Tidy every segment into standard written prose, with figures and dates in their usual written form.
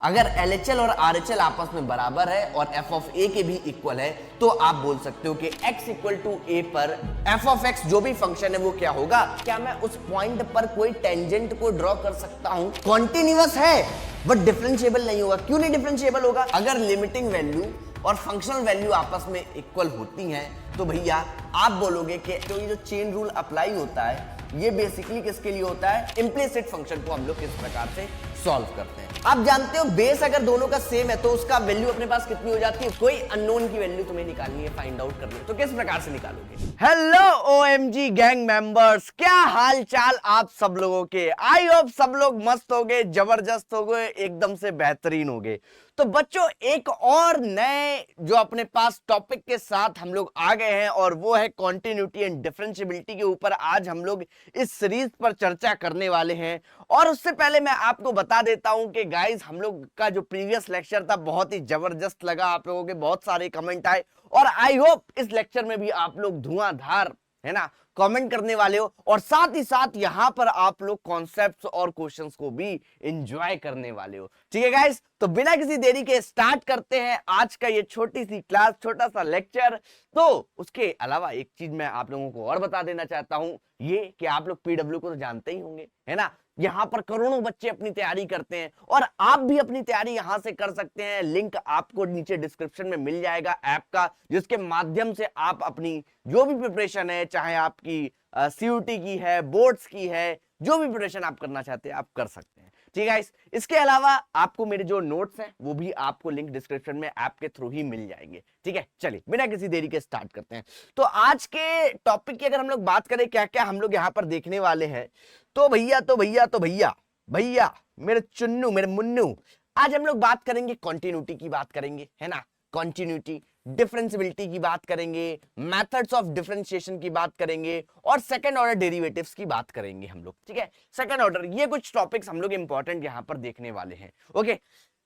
अगर LHL और RHL आपस में बराबर है और f ऑफ a के भी इक्वल है तो आप बोल सकते हो कि x इक्वल टू a पर f ऑफ x जो भी फंक्शन है वो क्या होगा। क्या मैं उस पॉइंट पर कोई टेंजेंट को ड्रॉ कर सकता हूं? कॉन्टिन्यूअस है बट डिफरेंशिएबल नहीं होगा। क्यों नहीं डिफरेंशिएबल होगा? अगर लिमिटिंग वैल्यू और फंक्शनल वैल्यू आपस में इक्वल होती हैं तो भैया आप बोलोगे कि तो ये जो चेन रूल अप्लाई होता है ये बेसिकली किसके लिए होता है? इम्प्लिसिट फंक्शन को हम लोग किस प्रकार से सॉल्व करते हैं। आप जानते हो बेस अगर दोनों का सेम है तो उसका वैल्यू अपने पास कितनी हो जाती है? कोई अननोन की वैल्यू तुम्हें निकालनी है, फाइंड आउट करनी है, तो किस प्रकार से निकालोगे? हेलो OMG गैंग मेंबर्स, क्या हाल चाल आप सब लोगों के? आई होप सब लोग मस्त हो गए, जबरदस्त हो गए, एकदम से बेहतरीन हो गए। तो बच्चों एक और नए जो अपने पास टॉपिक के साथ हम लोग आ गए हैं और वो है कॉन्टिन्यूटी एंड डिफरेंशिएबिलिटी के ऊपर आज हम लोग इस सीरीज पर चर्चा करने वाले हैं। और उससे पहले मैं आपको बता देता हूं कि गाइस हम लोग का जो प्रीवियस लेक्चर था बहुत ही जबरदस्त लगा, आप लोगों के बहुत सारे कमेंट आए और आई होप इस लेक्चर में भी आप लोग धुआंधार है ना कमेंट करने वाले हो और साथ ही साथ यहां पर आप लोग कॉन्सेप्ट्स और क्वेश्चंस को भी एंजॉय करने वाले हो। ठीक है गाइस, तो बिना किसी देरी के स्टार्ट करते हैं आज का ये छोटी सी क्लास, छोटा सा लेक्चर। तो उसके अलावा एक चीज मैं आप लोगों को और बता देना चाहता हूं, ये कि आप लोग PW को तो जानते ही होंगे है ना। यहां पर करोड़ों बच्चे अपनी तैयारी करते हैं और आप भी अपनी तैयारी यहां से कर सकते हैं। लिंक आपको नीचे डिस्क्रिप्शन में मिल जाएगा ऐप का, जिसके माध्यम से आप अपनी जो भी प्रिपरेशन है, चाहे आपकी CUT की है, बोर्ड्स की है, जो भी प्रिपरेशन आप करना चाहते हैं आप कर सकते हैं। ठीक है गाइस, इसके अलावा आपको मेरे जो नोट्स हैं वो भी आपको लिंक डिस्क्रिप्शन में ऐप के थ्रू ही मिल जाएंगे। ठीक है, चलिए बिना किसी देरी के स्टार्ट करते हैं। तो आज के टॉपिक की अगर हम लोग बात करें क्या क्या हम लोग यहाँ पर देखने वाले हैं, तो भैया मेरे चुन्नू, मेरे मुन्नू, आज हम लोग बात करेंगे कॉन्टिन्यूटी की बात करेंगे है ना। कॉन्टिन्यूटी, डिफरेंशिएबिलिटी की बात करेंगे, मेथड्स ऑफ डिफरेंशिएशन की बात करेंगे और सेकंड ऑर्डर डेरिवेटिव्स की बात करेंगे हम लोग। ठीक है, सेकंड ऑर्डर, ये कुछ टॉपिक्स हम लोग इंपॉर्टेंट यहां पर देखने वाले हैं। ओके,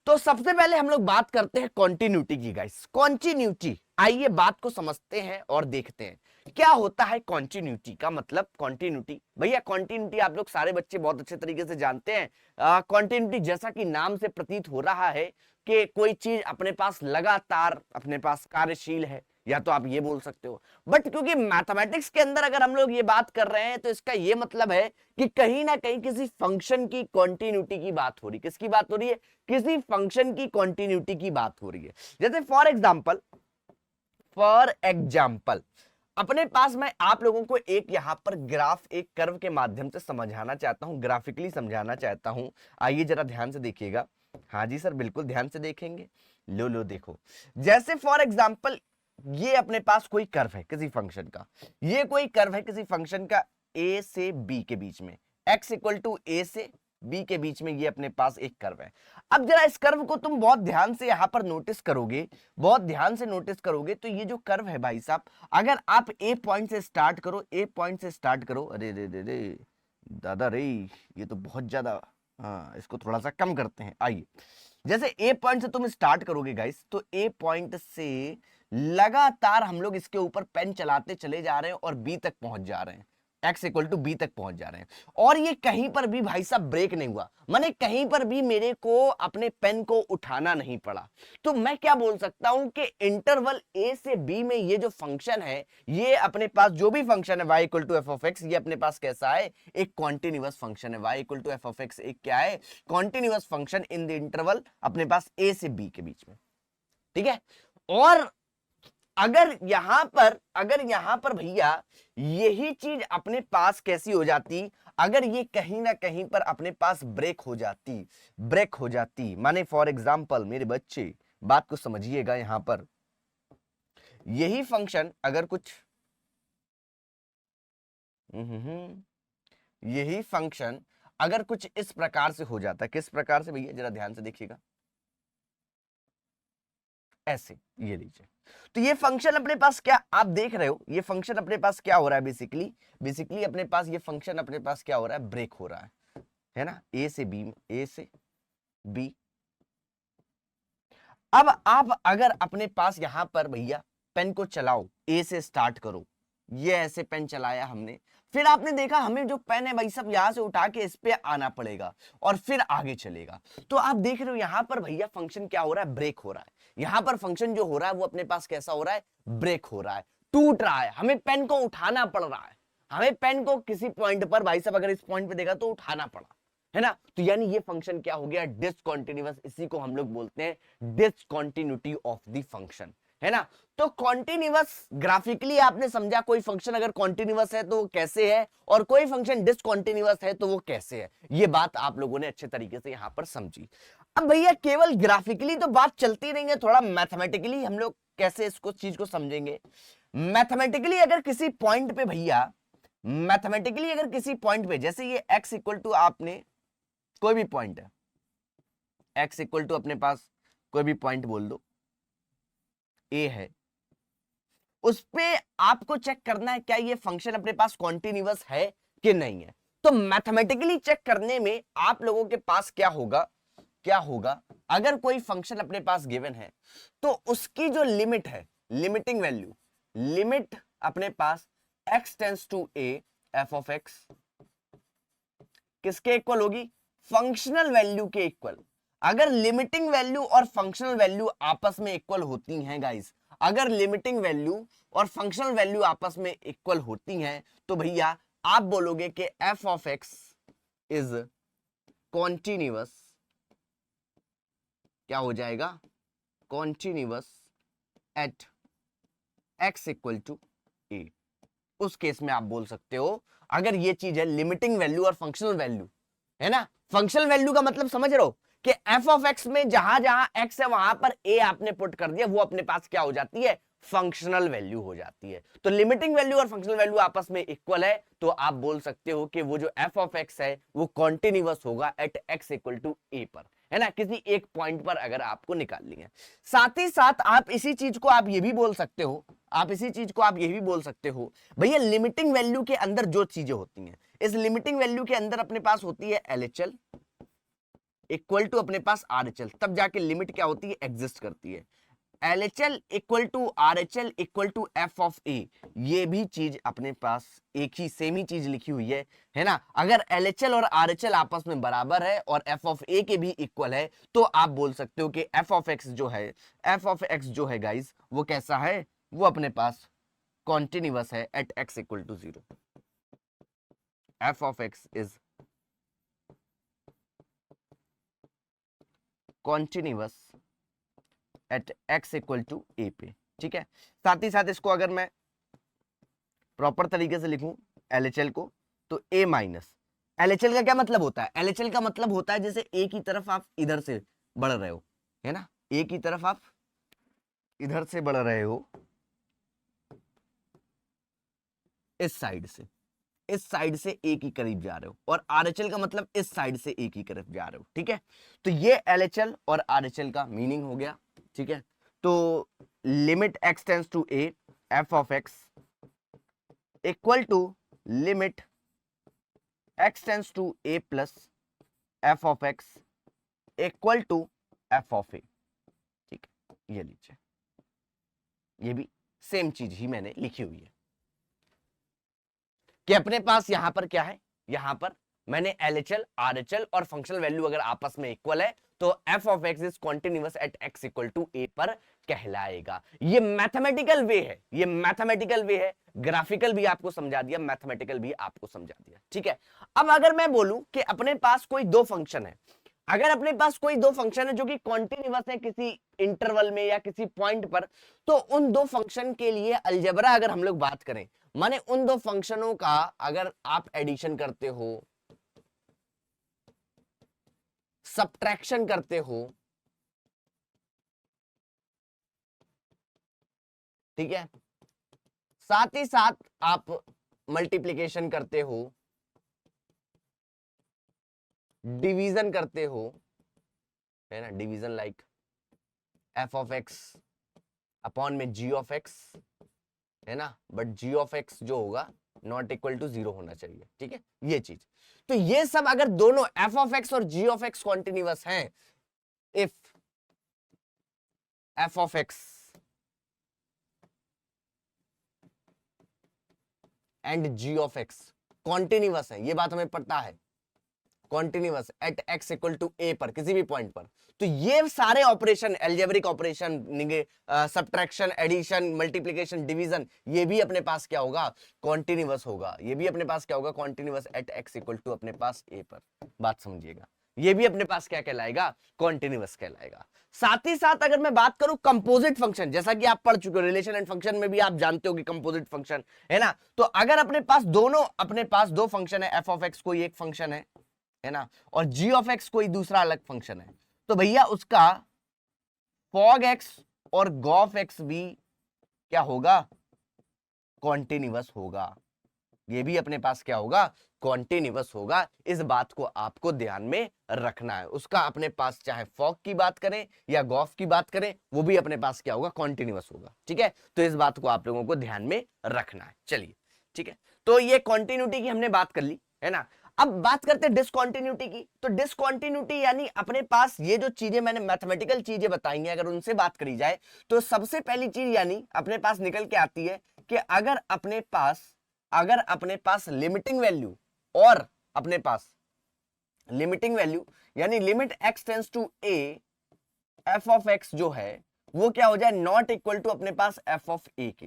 तो सबसे पहले हम लोग बात करते हैं कॉन्टिन्यूटी की गाइस। कॉन्टिन्यूटी, आइए बात को समझते हैं और देखते हैं क्या होता है कॉन्टिन्यूटी का मतलब। कॉन्टिन्यूटी भैया, कॉन्टिन्यूटी आप लोग सारे बच्चे बहुत अच्छे तरीके से जानते हैं। कॉन्टिन्यूटी जैसा कि नाम से प्रतीत हो रहा है कि कोई चीज अपने पास लगातार अपने पास कार्यशील है, या तो आप ये बोल सकते हो। बट क्योंकि मैथमेटिक्स के अंदर अगर हम लोग ये बात कर रहे हैं तो इसका ये मतलब है कि कहीं ना कहीं किसी फंक्शन की कॉन्टिन्यूटी की बात हो रही है। किसकी बात हो रही है? किसी फंक्शन की कॉन्टिन्यूटी की बात हो रही है। जैसे फॉर एग्जाम्पल अपने पास मैं आप लोगों को एक यहां पर ग्राफ, एक कर्व के माध्यम से समझाना चाहता हूं, ग्राफिकली समझाना चाहता हूं। आइए जरा ध्यान से देखिएगा। हाँ जी सर, बिल्कुल ध्यान से देखेंगे। लो देखो, जैसे फॉर एग्जाम्पल ये अपने पास कोई कर्व है किसी फंक्शन का, ये कोई कर्व है किसी फंक्शन का a से b के बीच में, x इक्वल टू a से b के बीच में ये अपने पास एक कर्व है। अब जरा इस कर्व को तुम बहुत ध्यान से यहां पर नोटिस करोगे, बहुत ध्यान से नोटिस करोगे तो ये जो कर्व है भाई साहब, अगर आप a पॉइंट से स्टार्ट करो, a पॉइंट से स्टार्ट करो, अरे रे रे रे दादा रे, ये तो बहुत ज्यादा, हाँ इसको थोड़ा सा कम करते हैं। आइए, जैसे ए पॉइंट से तुम स्टार्ट करोगे गाइस, तो ए पॉइंट से लगातार हम लोग इसके ऊपर पेन चलाते चले जा रहे हैं और बी तक पहुंच जा रहे हैं, x इक्वल टू बी तक पहुंच जा रहे हैं और ये कहीं पर भी भाई साहब ब्रेक नहीं हुआ, माने कहीं पर भी मेरे को अपने पेन को उठाना नहीं पड़ा। तो मैं क्या बोल सकता हूं कि इंटरवल a से b में ये जो फंक्शन है, ये अपने पास जो भी फंक्शन है y equal to F of X, ये अपने पास कैसा है? एक कॉन्टिन्यूअस फंक्शन है। y equal to F of X एक क्या है? Continuous function in the interval अपने पास a से b के बीच में। ठीक है, और अगर यहां पर भैया यही चीज अपने पास कैसी हो जाती, अगर ये कहीं ना कहीं पर अपने पास ब्रेक हो जाती, माने फॉर एग्जांपल मेरे बच्चे बात को समझिएगा, यहां पर यही फंक्शन अगर कुछ यही फंक्शन अगर कुछ इस प्रकार से हो जाता है, किस प्रकार से भैया जरा ध्यान से देखिएगा, ऐसे, ये लीजिए। तो ये फंक्शन अपने पास क्या आप देख रहे हो, ये फंक्शन अपने पास क्या हो रहा है? बेसिकली अपने पास ये फंक्शन अपने पास क्या हो रहा है? ब्रेक हो रहा है ना, ए से बी। अब आप अगर अपने पास यहां पर भैया पेन को चलाओ, ए से स्टार्ट करो, ये ऐसे पेन चलाया हमने, फिर आपने देखा हमें जो पेन है भाई सब यहां से उठा के इस पे आना पड़ेगा और फिर आगे चलेगा। तो आप देख रहे हो यहां पर भैया फंक्शन क्या हो रहा है, ब्रेक हो रहा है। यहां पर फंक्शन जो हो रहा है वो अपने पास कैसा हो रहा है, ब्रेक हो रहा है, टूट रहा है। हमें पेन को उठाना पड़ रहा है, हमें पेन को किसी पॉइंट पर भाई साहब अगर इस पॉइंट पे देखा तो उठाना पड़ा, है ना। तो यानी ये फंक्शन क्या हो गया, डिसकंटीन्यूअस। इसी को हम लोग बोलते हैं डिसकंटिन्यूटी ऑफ द फंक्शन, है ना। तो कॉन्टिन्यूअस ग्राफिकली आपने समझा, कोई फंक्शन अगर कॉन्टिन्यूअस है तो वो कैसे है, और कोई फंक्शन डिसकंटीन्यूअस है तो वो कैसे है। ये बात आप लोगों ने अच्छे तरीके से यहां पर समझी। अब भैया केवल ग्राफिकली तो बात चलती नहीं है, थोड़ा मैथमेटिकली हम लोग कैसे इसको चीज को समझेंगे। मैथमेटिकली अगर किसी पॉइंट पे भैया, मैथमेटिकली अगर किसी पॉइंट पे, जैसे ये x इक्वल टू, आपने कोई भी पॉइंट है, x इक्वल टू अपने पास कोई भी पॉइंट बोल दो, a है, उस पे आपको चेक करना है क्या ये फंक्शन अपने पास कॉन्टिन्यूअस है कि नहीं है। तो मैथमेटिकली चेक करने में आप लोगों के पास क्या होगा, क्या होगा, अगर कोई फंक्शन अपने पास गिवन है तो उसकी जो लिमिट है, लिमिटिंग वैल्यू, लिमिट अपने पास x tends to a f of x किसके इक्वल होगी, फंक्शनल वैल्यू के इक्वल। अगर लिमिटिंग वैल्यू और फंक्शनल वैल्यू आपस में इक्वल होती हैं गाइस, अगर लिमिटिंग वैल्यू और फंक्शनल वैल्यू आपस में इक्वल होती हैं तो भैया आप बोलोगे कि f of x is continuous, क्या हो जाएगा, continuous at x equal to a। उस केस में आप बोल सकते हो, अगर ये चीज है लिमिटिंग वैल्यू और फंक्शनल वैल्यू, है ना। फंक्शनल वैल्यू का मतलब समझ रहे हो कि f ऑफ x में जहां जहां x है वहां पर a आपने पुट कर दिया, वो अपने पास क्या हो जाती है, फंक्शनल वैल्यू हो जाती है। तो लिमिटिंग वैल्यू और फंक्शनल वैल्यू आपस में इक्वल है, तो आप बोल सकते हो कि वो जो f ऑफ x है वो कॉन्टिन्यूअस होगा at x equal to a पर, है ना, किसी एक पॉइंट पर अगर आपको निकालनी है। साथ ही साथ आप इसी चीज को आप ये भी बोल सकते हो, आप इसी चीज को आप ये भी बोल सकते हो भैया लिमिटिंग वैल्यू के अंदर जो चीजें होती हैं, इस लिमिटिंग वैल्यू के अंदर अपने पास होती है LHL इक्वल टू अपने पास RHL, तब जाके लिमिट क्या होती है, एग्जिस्ट करती है। LHL equal to RHL equal to f of a, ये भी चीज अपने पास एक ही सेम ही चीज लिखी हुई है ना। अगर LHL और RHL आपस में बराबर है और f ऑफ a के भी इक्वल है तो आप बोल सकते हो कि f ऑफ x जो है, f ऑफ x जो है गाइस वो कैसा है, वो अपने पास कॉन्टिन्यूअस है at x equal to 0। f of x is continuous at x equal to a पे, ठीक है। साथ ही साथ इसको अगर मैं प्रॉपर तरीके से लिखूं LHL को, तो a माइनस, LHL का क्या मतलब होता है, LHL का मतलब होता है जैसे a की तरफ आप इधर से बढ़ रहे हो, है ना, a की तरफ आप इधर से बढ़ रहे हो, इस साइड से, इस साइड से a की करीब जा रहे हो, और RHL का मतलब इस साइड से a की करीब जा रहे हो, ठीक है। तो ये LHL और RHL का मीनिंग हो गया, ठीक है। तो limit x tends to a f of x equal to limit x tends to a plus f of x equal to f of a, ठीक है। ये लीजिए, ये भी सेम चीज ही मैंने लिखी हुई है कि अपने पास यहां पर क्या है, यहां पर मैंने LHL RHL और फंक्शनल वैल्यू अगर आपस में इक्वल है तो f of x is continuous at x equal to a पर कहलाएगा। ये मैथमेटिकल वे है, ये मैथमेटिकल वे है, ग्राफिकल भी आपको समझा दिया, मैथमेटिकल भी आपको समझा दिया, ठीक है। अब अगर मैं बोलूं कि अपने पास कोई दो फंक्शन है, अगर अपने पास कोई दो फंक्शन है जो कि कॉन्टिन्यूअस है किसी इंटरवल में या किसी पॉइंट पर, तो उन दो फंक्शन के लिए अलजेब्रा अगर हम लोग बात करें, माने उन दो फंक्शनों का अगर आप एडिशन करते हो, सब्ट्रैक्शन करते हो, ठीक है, साथ ही साथ आप मल्टीप्लिकेशन करते हो, डिवीजन करते हो, है ना, division like f of x upon में g ऑफ x, है ना, बट g ऑफ x जो होगा नॉट इक्वल टू 0 होना चाहिए, ठीक है, ये चीज। तो ये सब अगर दोनों f ऑफ x और g ऑफ x कॉन्टिन्यूअस हैं, if f of x and g of x continuous है, ये बात हमें पता है, continuous at x equal to a पर, किसी भी पॉइंट पर। तो ये सारे operation, algebraic operation, subtraction, addition, multiplication, division, ये भी अपने पास क्या होगा, कॉन्टिन्यूअस होगा। ये भी अपने पास क्या होगा, continuous at x equal to अपने पास ए पर। बात समझिएगा, ये भी अपने पास क्या कहलाएगा, कॉन्टिन्यूअस कहलाएगा। साथ ही साथ अगर मैं बात करूं कंपोजिट फंक्शन, जैसा कि आप पढ़ चुके हो रिलेशन एंड फंक्शन में भी, आप जानते हो कि कंपोजिट फंक्शन है ना। तो अगर अपने पास दोनों, अपने पास दो फंक्शन है, एफ ऑफ एक्स कोई एक फंक्शन है ना, और जी ऑफ एक्स कोई दूसरा अलग फंक्शन है, तो भैया उसका फॉग एक्स और गॉफ एक्स भी क्या होगा, कॉन्टिन्यूअस होगा। ये भी अपने पास क्या होगा, कॉन्टिन्यूअस होगा। इस बात को आपको ध्यान में रखना है। उसका अपने पास चाहे फॉग की बात करें या गॉफ की बात करें, वो भी अपने पास क्या होगा, कॉन्टिन्यूअस होगा। ठीक है, तो इस बात को आप लोगों को ध्यान में रखना है। चलिए ठीक है, तो ये कॉन्टिन्यूटी की हमने बात कर ली है ना। अब बात करते हैं डिसकॉन्टिन्यूटी की। तो डिसकॉन्टिन्यूटी यानी अपने पास ये जो चीजें मैंने मैथमेटिकल चीजें बताई हैं, अगर उनसे बात करी जाए तो सबसे पहली चीज यानी अपने पास निकल के आती है कि अगर अपने पास लिमिटिंग वैल्यू और अपने पास लिमिटिंग वैल्यू यानी limit x tends to a, f of x जो है वो क्या हो जाए, नॉट इक्वल टू अपने पास f ऑफ a के,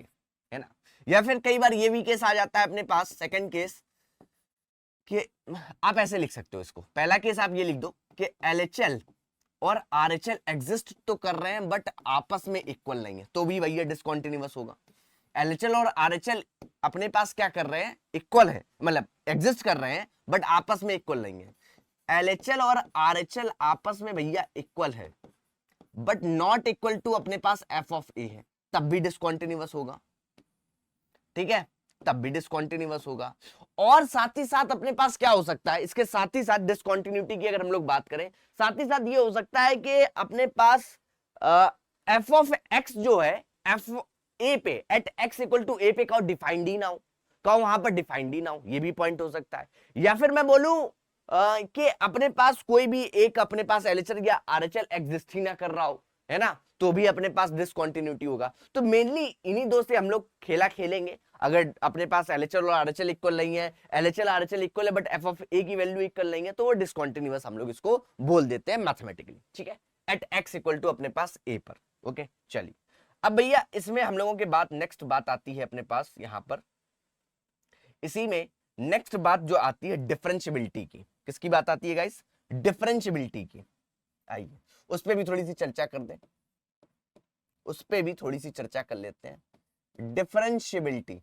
है ना। या फिर कई बार ये भी केस आ जाता है अपने पास, सेकंड केस, कि आप ऐसे लिख सकते हो इसको। पहला केस आप ये लिख दो कि LHL और RHL एग्जिस्ट तो कर रहे हैं बट आपस में इक्वल नहीं है, तो भी भैया डिसकंटीन्यूअस होगा। LHL और RHL अपने पास क्या कर रहे हैं, इक्वल है, मतलब एग्जिस्ट कर रहे हैं बट आपस में इक्वल नहीं है। LHL और RHL आपस में भैया इक्वल है बट नॉट इक्वल टू अपने पास f ऑफ a है, तब भी डिसकंटीन्यूअस होगा। ठीक है, तब भी डिसकंटीन्यूअस होगा। और साथ ही साथ अपने पास क्या हो सकता है, इसके साथ ही साथ डिसकंटीन्यूटी की अगर हम लोग बात करें, साथ ही साथ ये हो सकता है कि अपने पास f ऑफ x जो है f a पे at x equal to a पे का डिफाइंड ही ना हो, का वहां पर डिफाइंड ही ना हो, ये भी पॉइंट हो सकता है। या फिर मैं बोलूं कि अपने पास कोई भी एक अपने पास LHL या RHL एग्जिस्ट ही ना कर रहा हो, है ना, तो भी अपने पास डिसकंटीन्यूटी होगा। तो मेनली इन्हीं दो से हम लोग खेला खेलेंगे। अगर अपने पास LHL और RHL इक्वल नहीं है, LHL RHL इक्वल है बट f ऑफ a की वैल्यू इक्वल नहीं है, तो वो डिसकंटीन्यूअस हम लोग इसको बोल देते हैं मैथमेटिकली। ठीक है, एट x इक्वल टू अपने पास a पर। ओके चलिए, अब भैया इसमें हम लोगों के बाद नेक्स्ट बात आती है अपने पास यहां पर, इसी में नेक्स्ट बात जो आती है डिफरेंशियबिलिटी की। किसकी बात आती है गाइस, डिफरेंशियबिलिटी की। आइए उस पर भी थोड़ी सी चर्चा कर दें, उस पर भी थोड़ी सी चर्चा कर लेते हैं। डिफरेंशियबिलिटी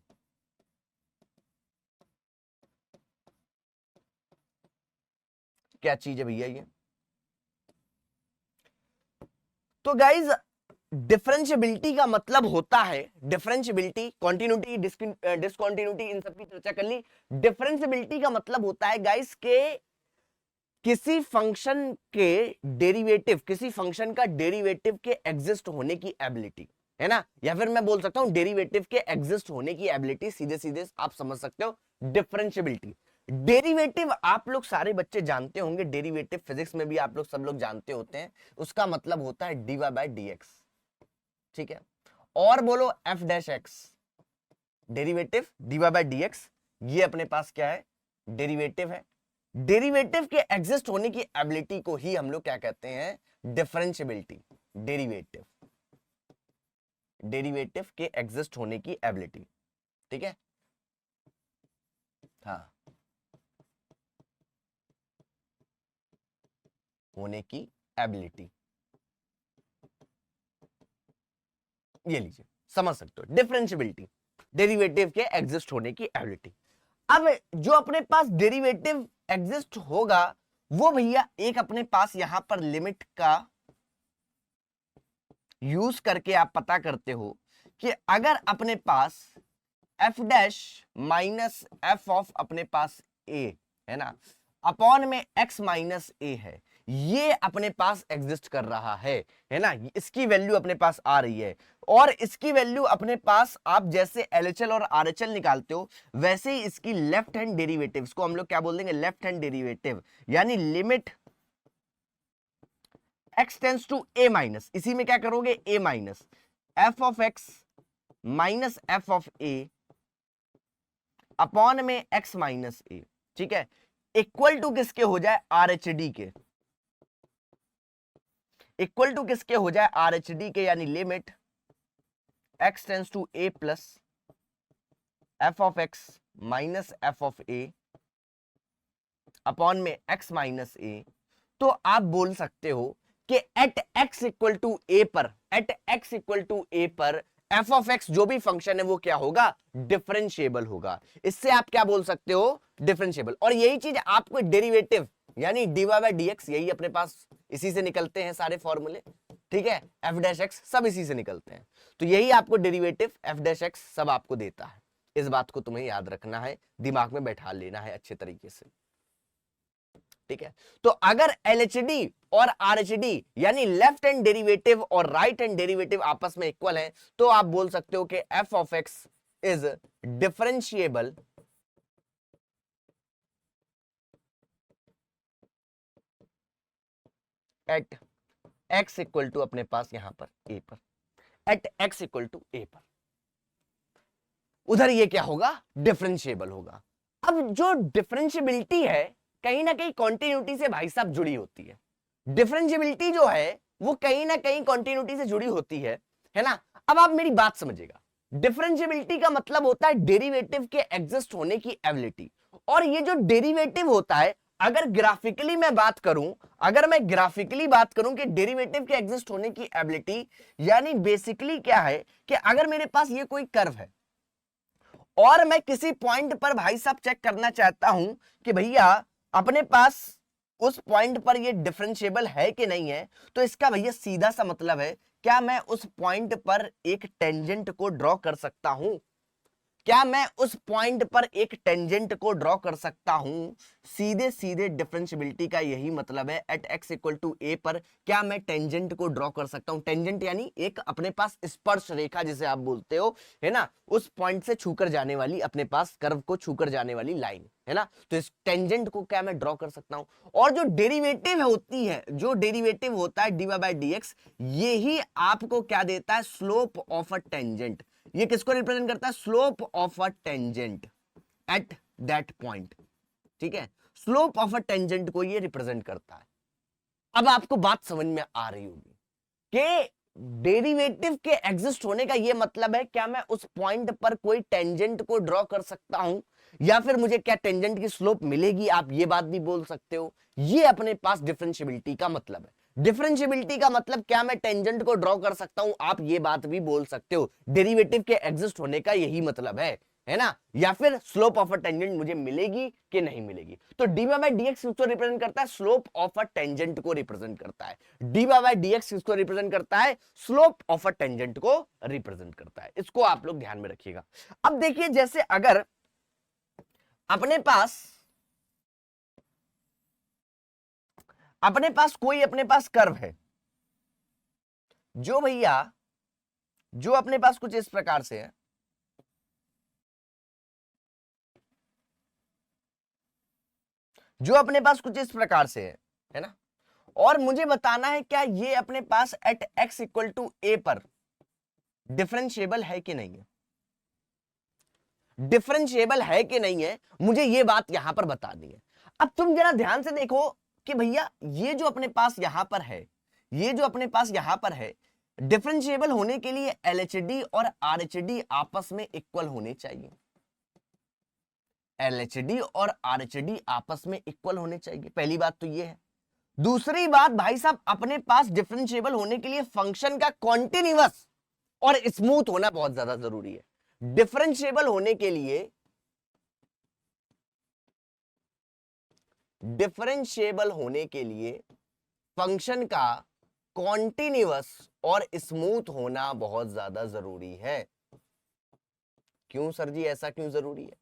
क्या चीज है भैया ये, तो गाइज डिफरेंशियबिलिटी का मतलब होता है, डिफरेंशियबिलिटी, कॉन्टिन्यूटी, डिसकंटिन्यूटी, इन सब की चर्चा कर ली। डिफरेंशियबिलिटी का मतलब होता है गाइस के किसी फंक्शन के डेरिवेटिव, किसी फंक्शन का डेरिवेटिव के एग्जिस्ट होने की एबिलिटी, है ना। या फिर मैं बोल सकता हूं डेरिवेटिव के एग्जिस्ट होने की एबिलिटी, सीधे सीधे आप समझ सकते हो डिफरेंशियबिलिटी। डेरिवेटिव आप लोग सारे बच्चे जानते होंगे, डेरिवेटिव फिजिक्स में भी आप लोग सब लोग जानते होते हैं, उसका मतलब होता है dy बाय dx। ठीक है, और बोलो f dash x, derivative dy by dx, ये अपने पास क्या है, डेरिवेटिव है। डेरिवेटिव के एग्जिस्ट होने की एबिलिटी को ही हम लोग क्या कहते हैं, डिफरेंशियबिलिटी। डेरिवेटिव, डेरिवेटिव के एग्जिस्ट होने की एबिलिटी। ठीक है, हाँ, होने की एबिलिटी, ये लीजिए, समझ सकते हो, डिफरेंशियबिलिटी, डेरिवेटिव के एग्जिस्ट होने की एबिलिटी। अब जो अपने पास डेरिवेटिव एग्जिस्ट होगा वो भैया एक अपने पास यहां पर लिमिट का यूज करके आप पता करते हो कि अगर अपने पास f dash minus f of अपने पास a है ना, अपॉन में x माइनस a है, ये अपने पास एग्जिस्ट कर रहा है ना, इसकी वैल्यू अपने पास आ रही है। और इसकी वैल्यू अपने पास आप जैसे LHL और RHL निकालते हो वैसे ही इसकी लेफ्ट हैंड डेरिवेटिव, इसको हम लोग क्या बोल देंगे, लेफ्ट हैंड डेरिवेटिव, यानी limit x tends to a minus, इसी में क्या करोगे, a minus f of x minus f of a upon में x माइनस ए, ठीक है, इक्वल टू किसके हो जाए, आर एच डी के, इक्वल टू किसके हो जाए, आर एच डी के, यानी limit x tends to a plus F of X minus F of A upon में x माइनस ए। तो आप बोल सकते हो कि eight x equal to a पर, at x equal to a पर एफ ऑफ एक्स जो भी फंक्शन है वो क्या होगा, डिफरेंशिएबल होगा। इससे आप क्या बोल सकते हो, डिफरेंशिएबल। और यही चीज आपको डेरिवेटिव यानी dy बाय dx, यही अपने पास इसी से निकलते हैं सारे फॉर्मूले, ठीक है, f डैश x सब इसी से निकलते हैं। तो यही आपको डेरिवेटिव f डैश x सब आपको देता है। इस बात को तुम्हें याद रखना है, दिमाग में बैठा लेना है अच्छे तरीके से, ठीक है। तो अगर LHD और RHD यानी लेफ्ट हैंड डेरिवेटिव और राइट हैंड डेरिवेटिव आपस में इक्वल हैं, तो आप बोल सकते हो कि f of x is differentiable at x equal to अपने पास यहां पर a पर, at x equal to a पर, उधर ये क्या होगा, डिफरेंशिएबल होगा। अब जो डिफरेंशिएबिलिटी है कहीं ना कहीं कॉन्टिन्यूटी से भाई साहब जुड़ी होती है। डिफरेंशिएबिलिटी जो है वो कहीं ना कहीं कॉन्टिन्यूटी से जुड़ी होती है ना। अब आप मेरी बात समझिएगा, डिफरेंशिएबिलिटी का मतलब होता है डेरिवेटिव के एग्जिस्ट होने की एबिलिटी। और ये जो डेरिवेटिव होता है, अगर ग्राफिकली मैं बात करूं, अगर मैं ग्राफिकली बात करूं कि डेरिवेटिव के एग्जिस्ट होने की एबिलिटी, यानी बेसिकली क्या है कि अगर मेरे पास ये कोई कर्व है और मैं किसी पॉइंट पर भाई साहब चेक करना चाहता हूं कि भैया अपने पास उस पॉइंट पर ये डिफरेंशिएबल है कि नहीं है, तो इसका भैया सीधा सा मतलब है, क्या मैं उस पॉइंट पर एक टेंजेंट को ड्रॉ कर सकता हूं, क्या मैं उस पॉइंट पर एक टेंजेंट को ड्रॉ कर सकता हूं। सीधे सीधे डिफरेंशिएबिलिटी का यही मतलब है, at x equal to a पर क्या मैं टेंजेंट को ड्रॉ कर सकता हूं। टेंजेंट यानी एक अपने पास स्पर्श रेखा जिसे आप बोलते हो, है ना, उस पॉइंट से छूकर जाने वाली, अपने पास कर्व को छूकर जाने वाली लाइन, है ना। तो इस टेंजेंट को क्या मैं ड्रॉ कर सकता हूं। और जो डेरिवेटिव होती है, जो डेरिवेटिव होता है dy बाय dx, यही आपको क्या देता है, स्लोप ऑफ अ टेंजेंट। ये किसको रिप्रेजेंट करता है, slope of a tangent at that point, ठीक है, स्लोप ऑफ अ टेंजेंट को ये रिप्रेजेंट करता है। अब आपको बात समझ में आ रही होगी कि डेरिवेटिव के एग्जिस्ट होने का ये मतलब है, क्या मैं उस पॉइंट पर कोई टेंजेंट को ड्रॉ कर सकता हूं, या फिर मुझे क्या टेंजेंट की स्लोप मिलेगी, आप ये बात भी बोल सकते हो। ये अपने पास डिफरेंशिएबिलिटी का मतलब है। डिफरेंशिएबिलिटी का मतलब क्या मैं टेंजेंट को ड्रॉ कर सकता हूं, आप ये बात भी बोल सकते हो। डेरिवेटिव के एग्जिस्ट होने का यही मतलब है ना। या फिर स्लोप ऑफ अ टेंजेंट मुझे मिलेगी कि नहीं मिलेगी। तो dy बाय dx किसको रिप्रेजेंट करता है, स्लोप ऑफ अ टेंजेंट को रिप्रेजेंट करता है। dy बाय dx किसको रिप्रेजेंट करता है, स्लोप ऑफ अ टेंजेंट को रिप्रेजेंट करता है। इसको आप लोग ध्यान में रखिएगा। अब देखिए, जैसे अगर अपने पास कोई अपने पास कर्व है, जो भैया जो अपने पास कुछ इस प्रकार से है, जो अपने पास कुछ इस प्रकार से है ना, और मुझे बताना है क्या ये अपने पास at x equal to a पर डिफरेंशिएबल है कि नहीं है। डिफरेंशिएबल है कि नहीं है, मुझे ये बात यहां पर बतानी है। अब तुम जरा ध्यान से देखो कि भैया ये जो अपने पास यहां पर है, ये जो अपने पास यहां पर है, डिफरेंशिएबल होने के लिए LHD और RHD आपस में इक्वल होने चाहिए। LHD और RHD आपस में इक्वल होने चाहिए, पहली बात तो ये है। दूसरी बात भाई साहब, अपने पास डिफरेंशिएबल होने के लिए फंक्शन का कॉन्टिन्यूअस और स्मूथ होना बहुत ज्यादा जरूरी है। डिफरेंशिएबल होने के लिए, डिफरेंशिएबल होने के लिए फंक्शन का कॉन्टिन्यूअस और स्मूथ होना बहुत ज्यादा जरूरी है। क्यों सर जी, ऐसा क्यों जरूरी है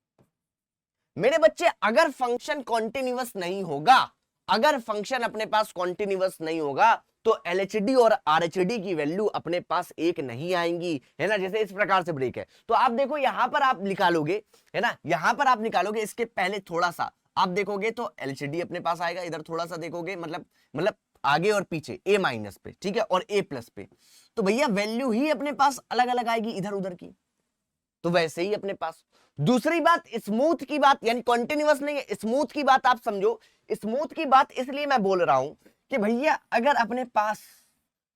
मेरे बच्चे? अगर फंक्शन कॉन्टिन्यूअस नहीं होगा, अगर फंक्शन अपने पास कॉन्टिन्यूअस नहीं होगा, तो LHD और RHD की वैल्यू अपने पास एक नहीं आएंगी, है ना। जैसे इस प्रकार से ब्रेक है, तो आप देखो यहां पर आप निकालोगे, है ना, यहां पर आप निकालोगे, इसके पहले थोड़ा सा आप देखोगे तो LHD अपने पास आएगा, इधर थोड़ा सा देखोगे, मतलब आगे और पीछे a माइनस पे, ठीक है, और a प्लस पे, तो भैया वैल्यू ही अपने पास अलग अलग आएगी इधर उधर की। तो वैसे ही अपने पास। दूसरी बात, स्मूथ की बात, यानी कॉन्टिन्यूअस नहीं है, स्मूथ की बात आप समझो। स्मूथ की बात इसलिए मैं बोल रहा हूं कि भैया अगर अपने पास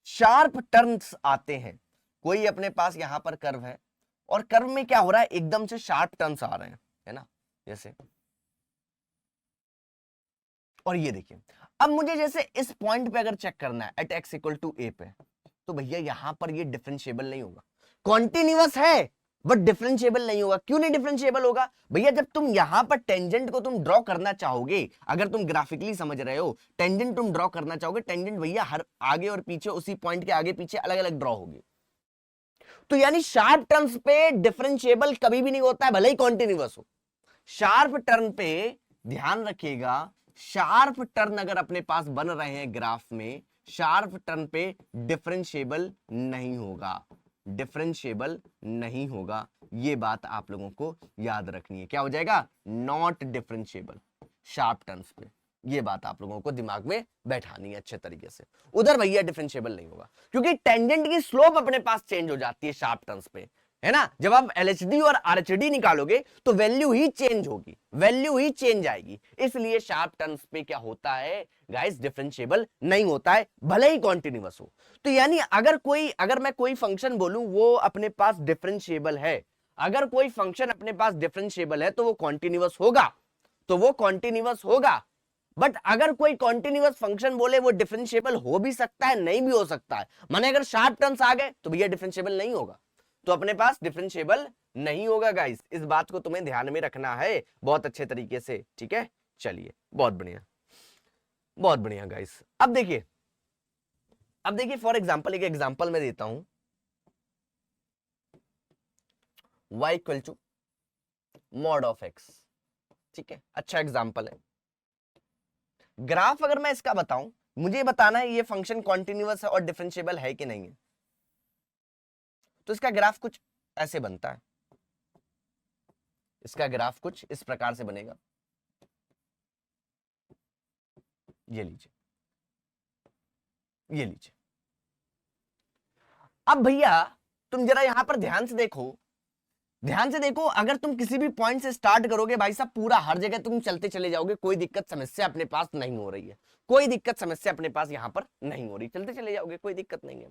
शार्प टर्न्स आते हैं, कोई अपने पास यहां पर कर्व है और कर्व में क्या हो रहा है, एकदम से शार्प टर्न्स आ रहे हैं, है ना, जैसे, और ये देखिए, अब मुझे जैसे इस पॉइंट पे अगर चेक करना है एट एक्स इक्वल टू ए पे, तो भैया यहां पर ये डिफरेंशिएबल नहीं होगा। कॉन्टिन्यूअस है बट डिफरेंशिएबल नहीं होगा। क्यों नहीं डिफरेंशिएबल होगा भैया? जब तुम यहां पर टेंजेंट को तुम ड्रॉ करना चाहोगे, अगर तुम ग्राफिकली समझ रहे हो, टेंजेंट तुम ड्रॉ करना चाहोगे, टेंजेंट भैया हर आगे और पीछे उसी पॉइंट के आगे पीछे अलग अलग ड्रॉ होगी। तो यानी शार्प टर्न्स पे डिफरेंशिएबल कभी भी नहीं होता है, भले ही कॉन्टिन्यूअस हो। शार्प टर्न पे ध्यान रखिएगा, शार्प टर्न अगर अपने पास बन रहे हैं ग्राफ में, शार्प टर्न पे डिफरेंशिएबल नहीं होगा, डिफरेंशिएबल नहीं होगा। ये बात आप लोगों को याद रखनी है। क्या हो जाएगा? नॉट डिफरेंशिएबल शार्प टर्न्स पे। ये बात आप लोगों को दिमाग में बैठानी है अच्छे तरीके से। उधर भैया डिफरेंशिएबल नहीं होगा, क्योंकि टेंजेंट की स्लोप अपने पास चेंज हो जाती है शार्प टर्न्स पे, है ना। जब आप एलएचडी और आरएचडी निकालोगे तो वैल्यू ही चेंज होगी, वैल्यू ही चेंज आएगी। इसलिए शार्प टर्न्स पे क्या होता है गाइस, डिफरेंशिएबल नहीं होता है, भले ही कॉन्टिन्यूअस हो। तो यानी अगर मैं कोई फंक्शन बोलूं वो अपने पास डिफरेंशिएबल है, अगर कोई फंक्शन अपने पास डिफरेंशिएबल है तो वो कॉन्टिन्यूअस होगा, तो वो कॉन्टिन्यूअस होगा। बट अगर कोई कॉन्टिन्यूअस फंक्शन बोले वो डिफरेंशिएबल हो भी सकता है, नहीं भी हो सकता है। माने अगर शार्प टर्म्स आ गए तो भैया डिफरेंशिएबल नहीं होगा, तो अपने पास डिफरेंशिएबल नहीं होगा गाइस। इस बात को तुम्हें ध्यान में रखना है बहुत अच्छे तरीके से, ठीक है। चलिए, बहुत बढ़िया, बहुत बढ़िया गाइस। अब देखिए, फॉर एग्जांपल एक एग्जांपल मैं देता हूं, y equal to mod of x, ठीक है, अच्छा एग्जांपल है। ग्राफ अगर मैं इसका बताऊं, मुझे बताना है ये फंक्शन कॉन्टिन्यूअस है और डिफरेंशिएबल है कि नहीं है। तो इसका ग्राफ कुछ ऐसे बनता है, इसका ग्राफ कुछ इस प्रकार से बनेगा, ये लीजिए, ये लीजिए। अब भैया तुम जरा यहां पर ध्यान से देखो, ध्यान से देखो, अगर तुम किसी भी पॉइंट से स्टार्ट करोगे भाई साहब, पूरा हर जगह तुम चलते चले जाओगे, कोई दिक्कत समस्या अपने पास नहीं हो रही है, कोई दिक्कत समस्या अपने पास यहां पर नहीं हो रही, चलते चले जाओगे, कोई दिक्कत नहीं